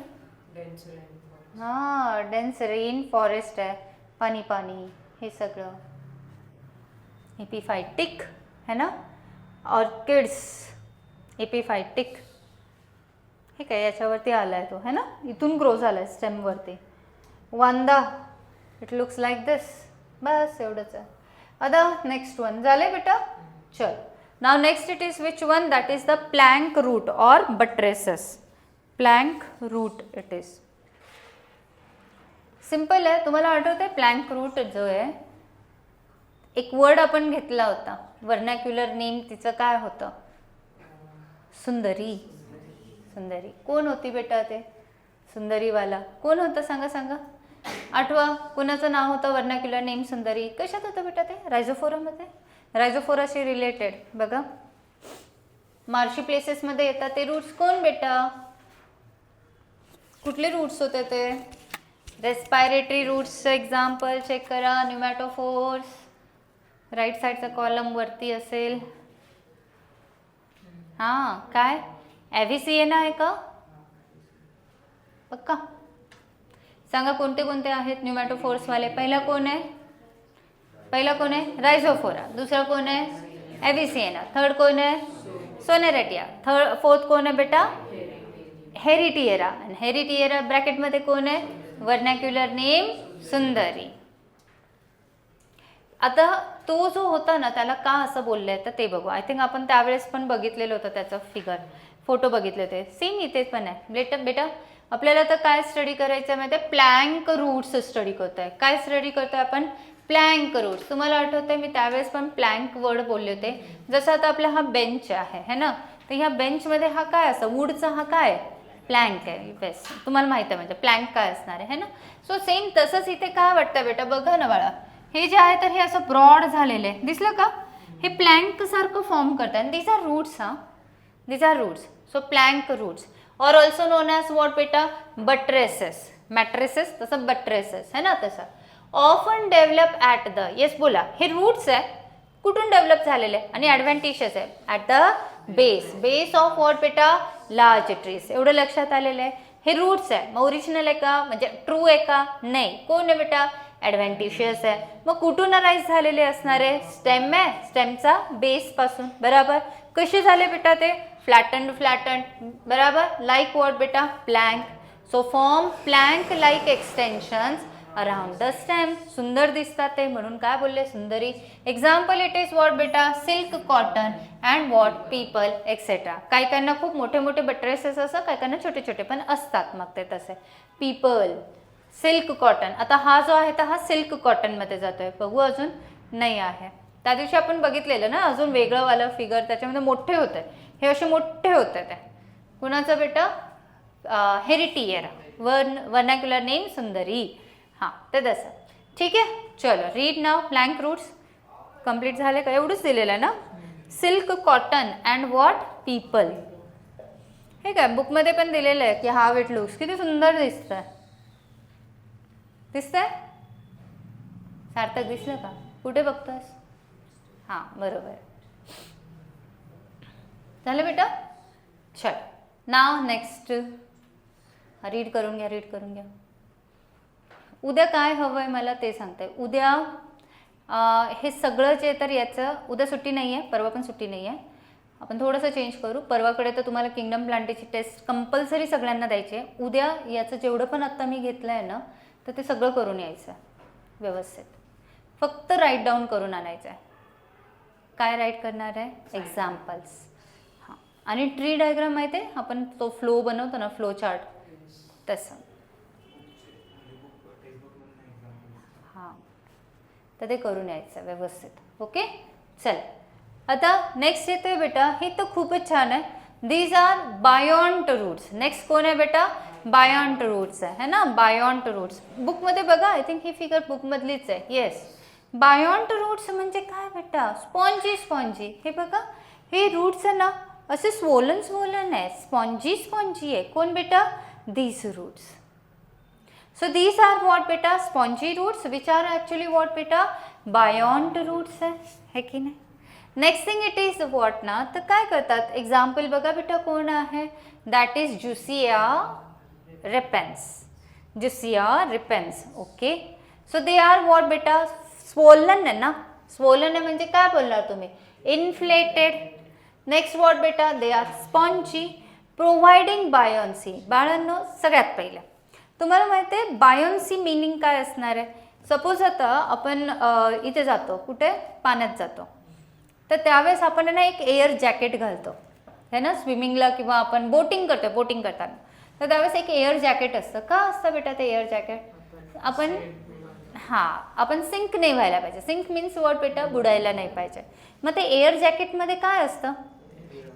हां डेन्स रेन फॉरेस्ट आहे, पाणी पाणी हे सगळं इपिफायटिक है ना. ऑर्किड्स इपिफायटिक. हे काय याच्यावरती आला आहे तो है ना, इथून ग्रो झाला आहे स्टेमवरती. Vanda it looks like this. बस एवढंच आहे. आता नेक्स्ट वन झाले बेटा. चल नाव next it is which one? That is the plank root और buttresses. Plank root it is. Simple आहे. तुम्हाला आठवते प्लँक रूट जो आहे, एक वर्ड आपण घेतला होता वर्नॅक्युलर नेम तिचं काय होतं? सुंदरी. सुंदरी कोण होती बेटा? ते सुंदरीवाला कोण होतं? सांगा सांगा, आठवा. कुणाचं नाव होतं वर्नॅक्युलर नेम सुंदरी? कशात होतं बेटा ते? रायझोफोरामध्ये. रायझोफोराशी रिलेटेड. बघा मार्शी प्लेसेसमध्ये येतात ते रूट्स कोण बेटा? कुठले रूट्स होते ते? रेस्पायरेटरी रूट्सचं एक्झाम्पल चेक करा. न्यूमॅटोफोर्स राईट साईडचा कॉलम वरती असेल. हां काय ॲव्हिसिएना आहे का? पक्का सांगा कोणते कोणते आहेत न्यूमॅटोफोर्सवाले? पहिला कोण आहे? पहिला कोण आहे? रायझोफोरा. दुसरा कोण आहे? ॲव्हिसिएना. थर्ड कोण आहे? सोनेरेटिया. फोर्थ कोण आहे बेटा? हेरिटिएरा. आणि हेरिटिएरा ब्रॅकेटमध्ये कोण आहे? व्हर्नॅक्युलर नेम सुंदरी. आता तो जो होता ना त्याला का असं बोललंय तर ते बघू. आय थिंक आपण त्यावेळेस पण बघितलेलं होतं त्याचं फिगर, फोटो बघितले होते. सेम इथे पण आहे. बेटा आपल्याला तर काय स्टडी करायचं माहिती आहे? प्लँक रूट्स स्टडी करतोय. काय स्टडी करतोय आपण? Plank roots. तुम्हाला आठवतंय मी त्यावेळेस पण प्लँक वर्ड बोलले होते. जसं आता आपला हा बेंच आहे है ना, तर ह्या बेंचमध्ये हा काय असं वूडचा हा काय प्लँक आहे. बेस तुम्हाला माहिती आहे म्हणजे प्लँक काय असणार आहे है ना. सो सेम तसंच इथे काय वाटतं बेटा? बघा ना बाळा, हे जे आहे तर हे असं ब्रॉड झालेलं आहे, दिसलं का? हे प्लँक सारखं फॉर्म करतात. These are roots. These are roots. So plank roots और ऑल्सो नोन ॲज वॉट बेटा? बट्रेसेस. मॅट्रेसेस तसं बट्रेसेस है ना तसं. Often develop at the, yes बोला, हे रूट्स आहे कुठून डेव्हलप झालेले आणि ॲडव्हान्टेजेस आहे at the base. Base of what बेटा? Large trees. एवढं लक्षात आलेलं आहे. हे रूट्स आहे. मग ओरिजिनल आहे का? म्हणजे ट्रू आहे का? नाही. कोण आहे बेटा? ॲडव्हान्टेशियस आहे. मग कुठून अराईज झालेले असणार आहे? स्टेम आहे. स्टेमचा बेस पासून. बरोबर. कसे झाले बेटा ते? फ्लॅटन्ड. बरोबर. लाईक वॉट बेटा? Plank. So form plank like extensions around the stem. सुंदर दिसतात ते म्हणून काय बोलले? सुंदरी. एक्झाम्पल इट इज वॉट बेटा? Silk, cotton and what? People etcetera. काही काहींना खूप मोठे मोठे बट्रेसेस असतात, काही काहींना छोटे छोटे पण असतात. मग ते तसे पीपल, सिल्क, कॉटन. आता हा जो आहे तर हा सिल्क कॉटनमध्ये जातोय. बघू अजून नाही आहे. त्या दिवशी आपण बघितलेलं ना अजून वेगळं वालं फिगर, त्याच्यामध्ये मोठे होते. हे असे मोठे होते. ते कुणाचं बेटा? हेरिटिएरा. वर्नॅक्युलर नेम सुंदरी. हां ते तसं. ठीक आहे. चलो रीड नाव. प्लँक रूट्स कंप्लीट झाले का? एवढंच दिलेलं आहे ना. Silk, cotton and what? People. हे काय बुकमध्ये पण दिलेलं आहे की हाव इट लुक्स. किती सुंदर दिसतंय. दिसतंय? सार्थक दिसलं का? कुठे बघतोस? हां बरोबर. झालं बेटा? चल नाव नेक्स्ट. रीड करून घ्या. उद्या काय हवं आहे मला ते सांगते. उद्या हे सगळं जे तर याचं उद्या सुट्टी नाही आहे, परवा पण सुट्टी नाही आहे. आपण थोडंसं चेंज करू. परवाकडे तर तुम्हाला किंगडम प्लांटेची टेस्ट कंपल्सरी सगळ्यांना द्यायची आहे. उद्या याचं जेवढं पण आत्ता मी घेतलं आहे ना तर ते सगळं करून यायचं व्यवस्थित. फक्त राईट डाऊन करून आणायचं आहे. काय राईट करणार आहे? एक्झाम्पल्स. हां. आणि ट्री डायग्राम माहिती आहे आपण तो फ्लो बनवतो ना, फ्लो चार्ट तसं. हां तर ते करून यायचं व्यवस्थित. ओके चल. आता नेक्स्ट येतोय बेटा, हे तर खूपच छान आहे. These are buoyant roots. Next कोण आहे बेटा? बायोंट रूट्स आहे ना. बायोंट रूट्स बुकमध्ये बघा. आय थिंक ही फिगर बुकमधलीच आहे. येस. बायोंट रूट्स म्हणजे काय बेटा? स्पॉन्जी. हे बघा हे रूट्स आहे ना असे स्वोलन आहे. स्पॉन्जी आहे. कोण बेटा? These roots. So these are what beta? Spongy roots which are actually what beta? Buoyant roots है की नाही. Next thing it is what ना, तर काय करतात? एक्झाम्पल बघा बेटा कोण आहे? That is jussiaea repens. Okay. So they are what बेटा? स्वोलन आहे ना. स्वोलन आहे म्हणजे काय बोलणार तुम्ही? इन्फ्लेटेड. नेक्स्ट वॉट बेटा? They R spongy providing buoyancy. बाळांनो सगळ्यात पहिलं तुम्हाला माहिती आहे बायोन्सी मिनिंग काय असणार आहे? सपोज आता आपण इथे जातो, कुठे? पाण्यात जातो, तर त्यावेळेस आपण ना एक एअर जॅकेट घालतो है ना स्विमिंगला, किंवा आपण बोटिंग करताना, तर त्यावेळेस एक एअर जॅकेट असतं. का असतं बेटा ते एअर जॅकेट? आपण सिंक नाही व्हायला पाहिजे. सिंक मीन्स वॉट बेटा? बुडायला नाही पाहिजे. मग ते एअर जॅकेटमध्ये काय असतं?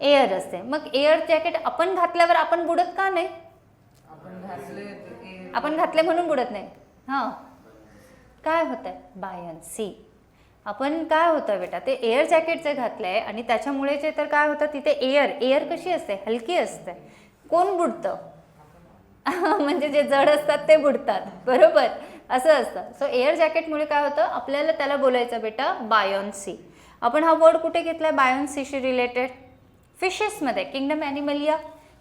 एअर असते. मग एअर जॅकेट आपण घातल्यावर आपण बुडत का नाही? आपण घातले म्हणून बुडत नाही. हां काय होतं? बायन्सी. आपण काय होतं बेटा? ते एअर जॅकेट जे घातलं आहे आणि त्याच्यामुळे जे तर काय होतं तिथे एअर कशी असते? हलकी असते. कोण बुडतं? म्हणजे जे जड असतात ते बुडतात. बरोबर असं असतं. सो एअर जॅकेटमुळे काय होतं? आपल्याला त्याला बोलायचं बेटा बायोन्सी. आपण हा वर्ड कुठे घेतला आहे? बायोन्सीशी रिलेटेड फिशेसमध्ये. किंगडम ॲनिमलिया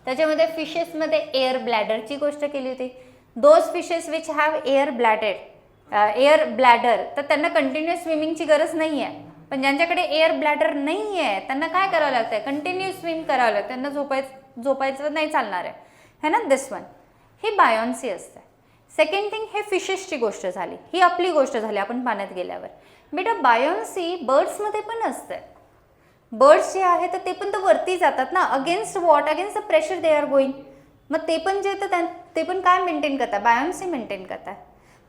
त्याच्यामध्ये फिशेसमध्ये एअर ब्लॅडरची गोष्ट केली होती. Those fishes which have air bladder, तर त्यांना कंटिन्युअस स्विमिंगची गरज नाही आहे. पण ज्यांच्याकडे एअर ब्लॅडर नाही आहे त्यांना काय करावं लागतं? कंटिन्यू स्विम करावं लागतं. त्यांना झोपायचं नाही चालणार आहे है ना, दिस वन, ही बायोन्सी असते. सेकंड थिंग, हे फिशेसची गोष्ट झाली, ही आपली गोष्ट झाली आपण पाण्यात गेल्यावर. बेटा बायोन्सी बर्ड्समध्ये पण असते. बर्ड्स जे आहे तर ते पण तर वरती जातात ना, against what, against the pressure they are going. मग ते पण जे तर ते पण काय मेंटेन करतात, बायोन्सी मेंटेन करतात.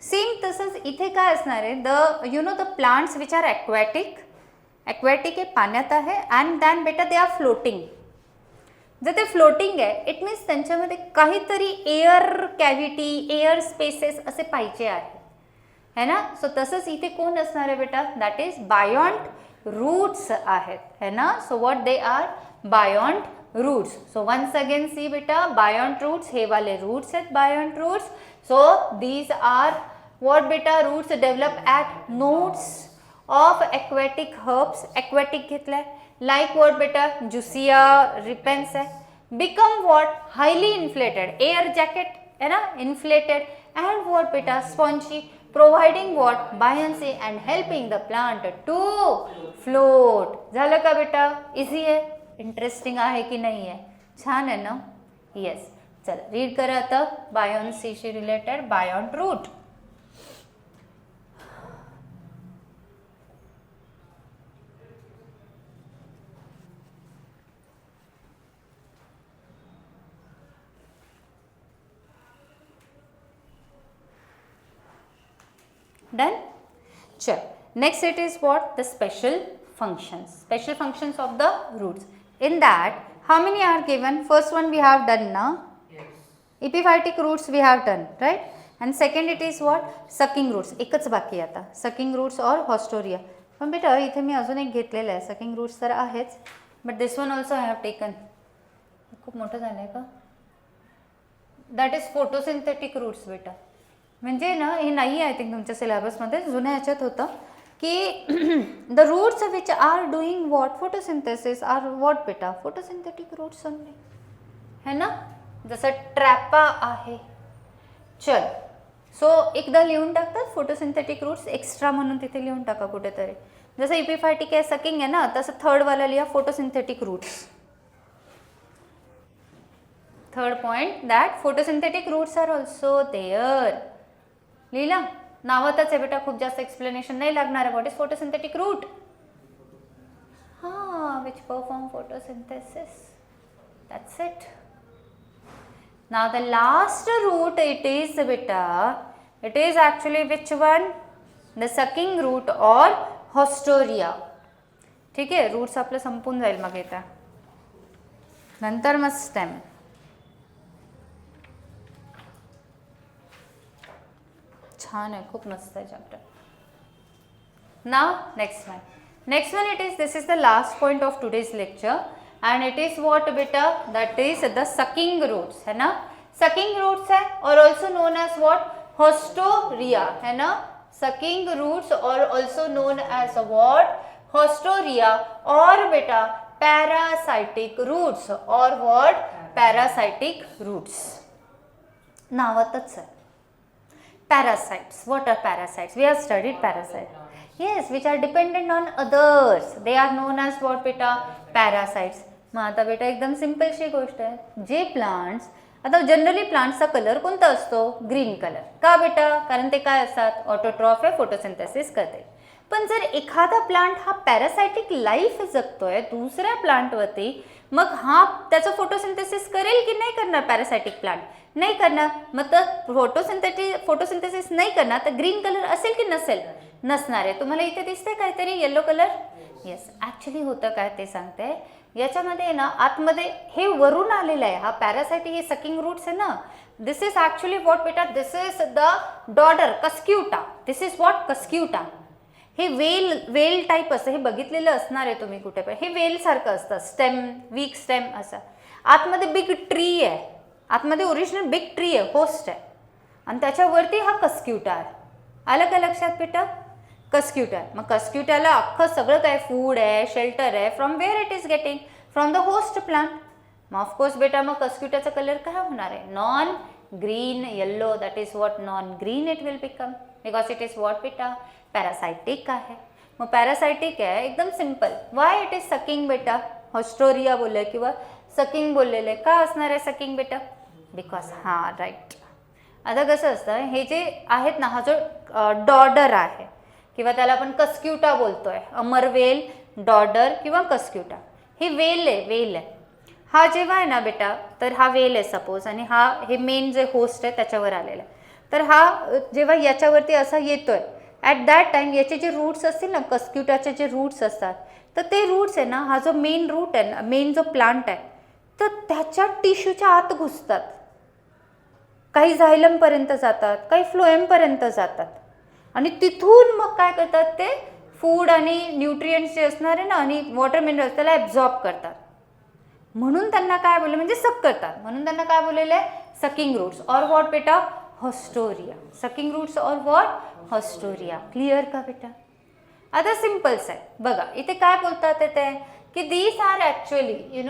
सेम तसंच इथे काय असणार आहे, the plants which are aquatic, aquatic हे पाण्यात आहे, अँड दॅन बेटा दे आर फ्लोटिंग. जर ते फ्लोटिंग आहे इट मीन्स त्यांच्यामध्ये काहीतरी एअर कॅव्हिटी, एअर स्पेसेस असे पाहिजे आहे, है ना. सो तसंच इथे कोण असणार आहे बेटा, दॅट इज बायोंट रूट्स आहेत, है ना. So what they are, buoyant roots. So once again see बेटा, बायोंट रूट्स, हे वाले रूट्स आहेत buoyant roots. So these are what बेटा, roots develop at nodes of aquatic herbs. Aquatic घेतलाय, लाईक व्हॉट बेटा, जुसिया रिपेन्स आहे. Become what, highly inflated, air jacket है ना, इन्फ्लेटेड, अँड व्हॉट बेटा, spongy, providing what, buoyancy and helping the plant to float. झालं का बेटा, easy आहे, इंटरेस्टिंग आहे की नाही आहे, छान आहे ना. येस, चला रीड करा आता बायोन्सीशी related, buoyant root. Done? Sure. Next it is what? The special functions. Special functions of the roots. In that, how many are given? First one we have done now. Yes. Epiphytic roots we have done, right? And second it is what? Sucking roots. एकच बाकी आता. Sucking roots or Haustoria. पण बेटा इथे मी अजून एक घेतलेलं आहे. Sucking roots तर आहेच. But this one also I have taken. खूप मोठं झालं आहे का? That is photosynthetic roots बेटा. म्हणजे ना हे नाही आय थिंक तुमच्या सिलेबसमध्ये, जुन्या ह्याच्यात होतं की the roots which are doing what, photosynthesis are what बेटा, फोटोसिंथेटिक रूट्स ओनली, है ना. जसं ट्रॅपा आहे. चल, सो एकदा लिहून टाकतात फोटोसिंथेटिक रूट्स, एक्स्ट्रा म्हणून तिथे लिहून टाका कुठेतरी. जसं इपिफायटिक आहे, सकिंग आहे ना, तसं थर्डवाला लिहा photosynthetic roots. Third point, that photosynthetic roots are also there. लिहिला, नावातच आहे बेटा, खूप जास्त एक्सप्लेनेशन नाही लागणार आहे. What is photosynthetic root? हां, which perform photosynthesis. That's it. नाव the last root it is बेटा, it is actually which one, the sucking root और हॉस्टोरिया. ठीक आहे, रूट्स आपलं संपून जाईल मग येता, नंतर मग स्टेम. छान आहे, खूप मस्त आहे चॅप्टर. नाव next one. Next one it is, this is the last point of today's lecture and it is what बेटा, that is the sucking roots, है ना. सकिंग रूट्स है और also known as what, haustoria, है ना. Sucking roots और also known as what, haustoria, और बेटा पैरासाइटिक रूट्स, और व्हाट, पैरासाइटिक रूट्स. नावातच आहे. Parasites. What are parasites? We have studied parasites. Yes, which are dependent on others. They are known as what बेटा, parasites. मग आता बेटा एकदम सिम्पलशी गोष्ट आहे. जे प्लांट्स, आता जनरली प्लांट्सचा कलर कोणता असतो? Green colour. का बेटा? कारण ते काय असतात? ऑटोट्रॉफ आहे, फोटोसिंथेसिस करते. पण जर एखादा प्लांट हा पॅरासायटिक लाईफ जगतोय दुसऱ्या प्लांटवरती, मग हा त्याचं फोटोसिंथेसिस करेल की नाही करणार? पॅरासायटिक प्लांट नाही करणार. मग तर फोटोसिंथेसिस नाही करणार तर ग्रीन कलर असेल की नसेल? नसणार आहे. तुम्हाला इथे दिसते काहीतरी येलो कलर? येस, ॲक्च्युली होतं काय ते सांगते. याच्यामध्ये ना आतमध्ये हे वरून आलेलं आहे, हा पॅरासायटिक, हे सकिंग रूट्स आहे ना. दिस इज ॲक्च्युली व्हॉट बेटा, this is the dodder cuscuta. This is what, cuscuta. हे वेल टाईप असतं, हे बघितलेलं असणार आहे तुम्ही कुठे पण. हे वेल सारखं असतं, स्टेम, वीक स्टेम असं. आतमध्ये बिग ट्री आहे, आतमध्ये ओरिजिनल बिग ट्री आहे, होस्ट आहे, आणि त्याच्यावरती हा कस्क्युटा आहे. आलं का लक्षात बेटा? कस्क्युटा. मग कस्क्युटाला अख्खं सगळं काय, फूड आहे, शेल्टर आहे, from wear it is getting, from the host plant. मग ऑफकोर्स बेटा मग कस्क्युटाचा कलर काय होणार आहे? Non green, yellow. That is what, non green it will become, because it is what बेटा, पॅरासायटिक आहे. मग पॅरासायटिक आहे, एकदम simple. Why it is sucking बेटा? हॉस्टोरिया बोलले किंवा सकिंग बोललेलं आहे. का असणार आहे सकिंग बेटा? बिकॉज हां राईट. आता कसं असतं, हे जे आहेत ना, हा जो डॉडर आहे किंवा त्याला आपण कस्क्युटा बोलतोय, अमरवेल, डॉडर किंवा कस्क्युटा, हे वेल आहे. हा जेव्हा आहे ना बेटा, तर हा वेल आहे सपोज, आणि हे मेन जे होस्ट आहे त्याच्यावर आलेला आहे. तर हा जेव्हा याच्यावरती असा येतोय, ॲट दॅट टाइम याचे जे रूट्स असतील ना, कस्क्युटाचे जे रूट्स असतात, तर ते रूट्स आहे ना, हा जो मेन रूट आहे ना, मेन जो प्लांट आहे, तर त्याच्या टिश्यूच्या आत घुसतात. काही झायलमपर्यंत जातात, काही फ्लोएमपर्यंत जातात, आणि तिथून मग काय करतात, ते फूड आणि न्यूट्रिएंट्स जे असणार आहे ना, आणि वॉटर मिनरल्स त्याला ॲब्झॉर्ब करतात. म्हणून त्यांना काय बोलले, म्हणजे सक करतात, म्हणून त्यांना काय बोललेलं आहे, सकिंग रूट्स ऑर व्हॉट बेटा, haustoria. Sucking roots or what, haustoria. Clear का बेटा? आता सिम्पल्स आहे बघा, इथे काय बोलतात ते की दीज आर ॲक्च्युअली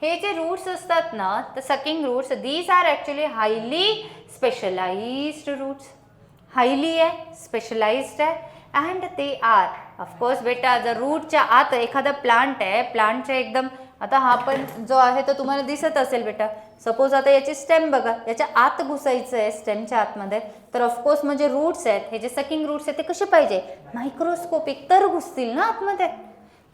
हे जे रूट्स असतात ना, तर sucking roots, these are actually highly specialised roots. Highly आहे, स्पेशलाइज्ड आहे, अँड ते आर ऑफकोर्स बेटा, जर रूटच्या आत एखादा प्लांट आहे, प्लांटच्या एकदम, आता हा पण जो आहे तो तुम्हाला दिसत असेल बेटा, सपोज आता याची स्टेम बघा, याच्या आत घुसायचं आहे, स्टेमच्या आतमध्ये, तर ऑफकोर्स म्हणजे रूट्स आहेत, हे जे सकिंग रूट्स आहेत ते कसे पाहिजे, मायक्रोस्कोपिक, तर घुसतील ना आतमध्ये,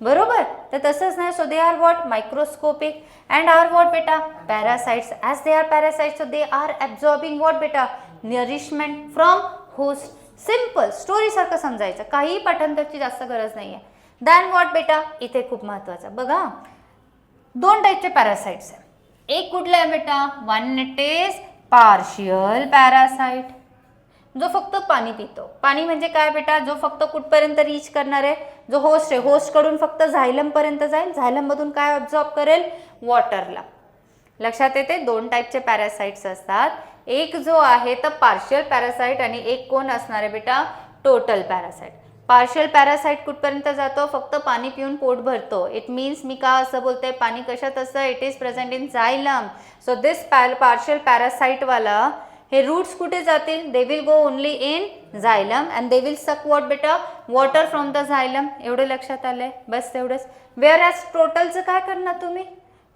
बरोबर. तर तसंच नाही, so they are what, microscopic, and are what बेटा, parasites. As they are parasites, so they are absorbing what बेटा, नरिशमेंट फ्रॉम होस्ट. सिम्पल स्टोरीसारखं समजायचं, काही पाठांतरची जास्त गरज नाही आहे. दॅन व्हॉट बेटा, इथे खूप महत्त्वाचं बघा, दोन टाईपचे पॅरासाइट्स आहे. एक कुठला आहे बेटा, one it is partial parasite, जो फक्त पाणी पितो. पाणी म्हणजे काय बेटा, जो फक्त कुठपर्यंत रीच करणार आहे, जो होस्ट आहे, होस्टकडून फक्त झायलमपर्यंत जाईल, झायलममधून काय ऑब्झॉर्ब करेल, वॉटरला. लक्षात येते, दोन टाईपचे पॅरासाइट्स असतात. एक जो आहे तर पार्शियल पॅरासाइट, आणि एक कोण असणार आहे बेटा, टोटल पॅरासाइट. पार्शियल पॅरासाइट कुठपर्यंत जातो, फक्त पाणी पिऊन पोट भरतो. इट मीन्स, मी का असं बोलते, पाणी कशात असतं, it is present in xylem. So this partial पॅरासाइटवाला, हे रूट्स कुठे जातील, they will go only in xylem, and they will suck what बेटा, वॉटर फ्रॉम द झायलम. एवढं लक्षात आलंय, बस तेवढंच. वेअर ॲज टोटलचं काय करणार तुम्ही,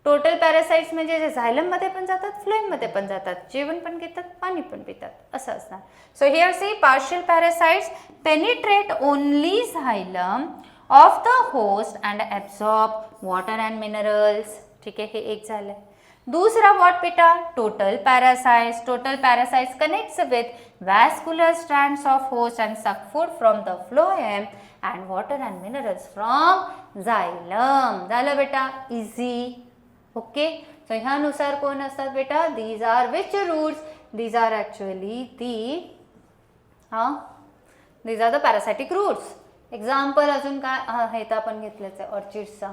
टोटल पॅरासाइट्स म्हणजे जे झायलममध्ये पण जातात, फ्लोएममध्ये पण जातात, जेवण पण घेतात, पाणी पण पितात, असं असणार. So here see, partial parasites penetrate only xylem of the host and absorb water and minerals. ठीक आहे, हे एक झालं. दूसरा व्हॉट बेटा, total parasites. Total parasites connects with vascular strands of host and suck food from the phloem and water and minerals from xylem. झालं बेटा, easy. Okay, so ह्यानुसार कोण असतात बेटा, these are which roots, these are actually these are the parasitic roots. Example अजून काय हे तर आपण घेतलंच आहे, ऑर्चिड्सचा,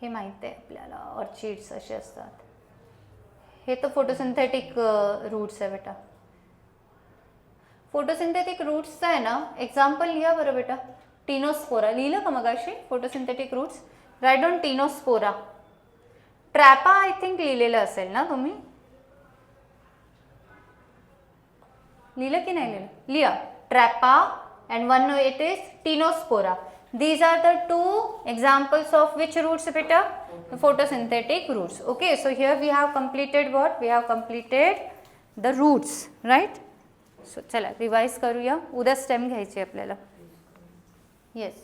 हे माहीत आहे आपल्याला, ऑर्चिड्स असे असतात. हे तर फोटोसिंथेटिक रूट्स आहे बेटा. फोटोसिंथेटिक रूट्सचं आहे ना, एक्झाम्पल लिहा बरं बेटा. टिनोस्पोरा लिहिलं का मगाशी, photosynthetic roots, right down tinospora. Trapa I think लिहिलेलं असेल ना तुम्ही, लिहिलं की नाही लिहिलं, लिहा. Trapa and one it is tinospora. These are the two examples of which roots beta? The photosynthetic roots. Okay, so here we have completed what? We have completed the roots, right? So चला revise करूया. उद्या stem घ्यायची आपल्याला. Yes.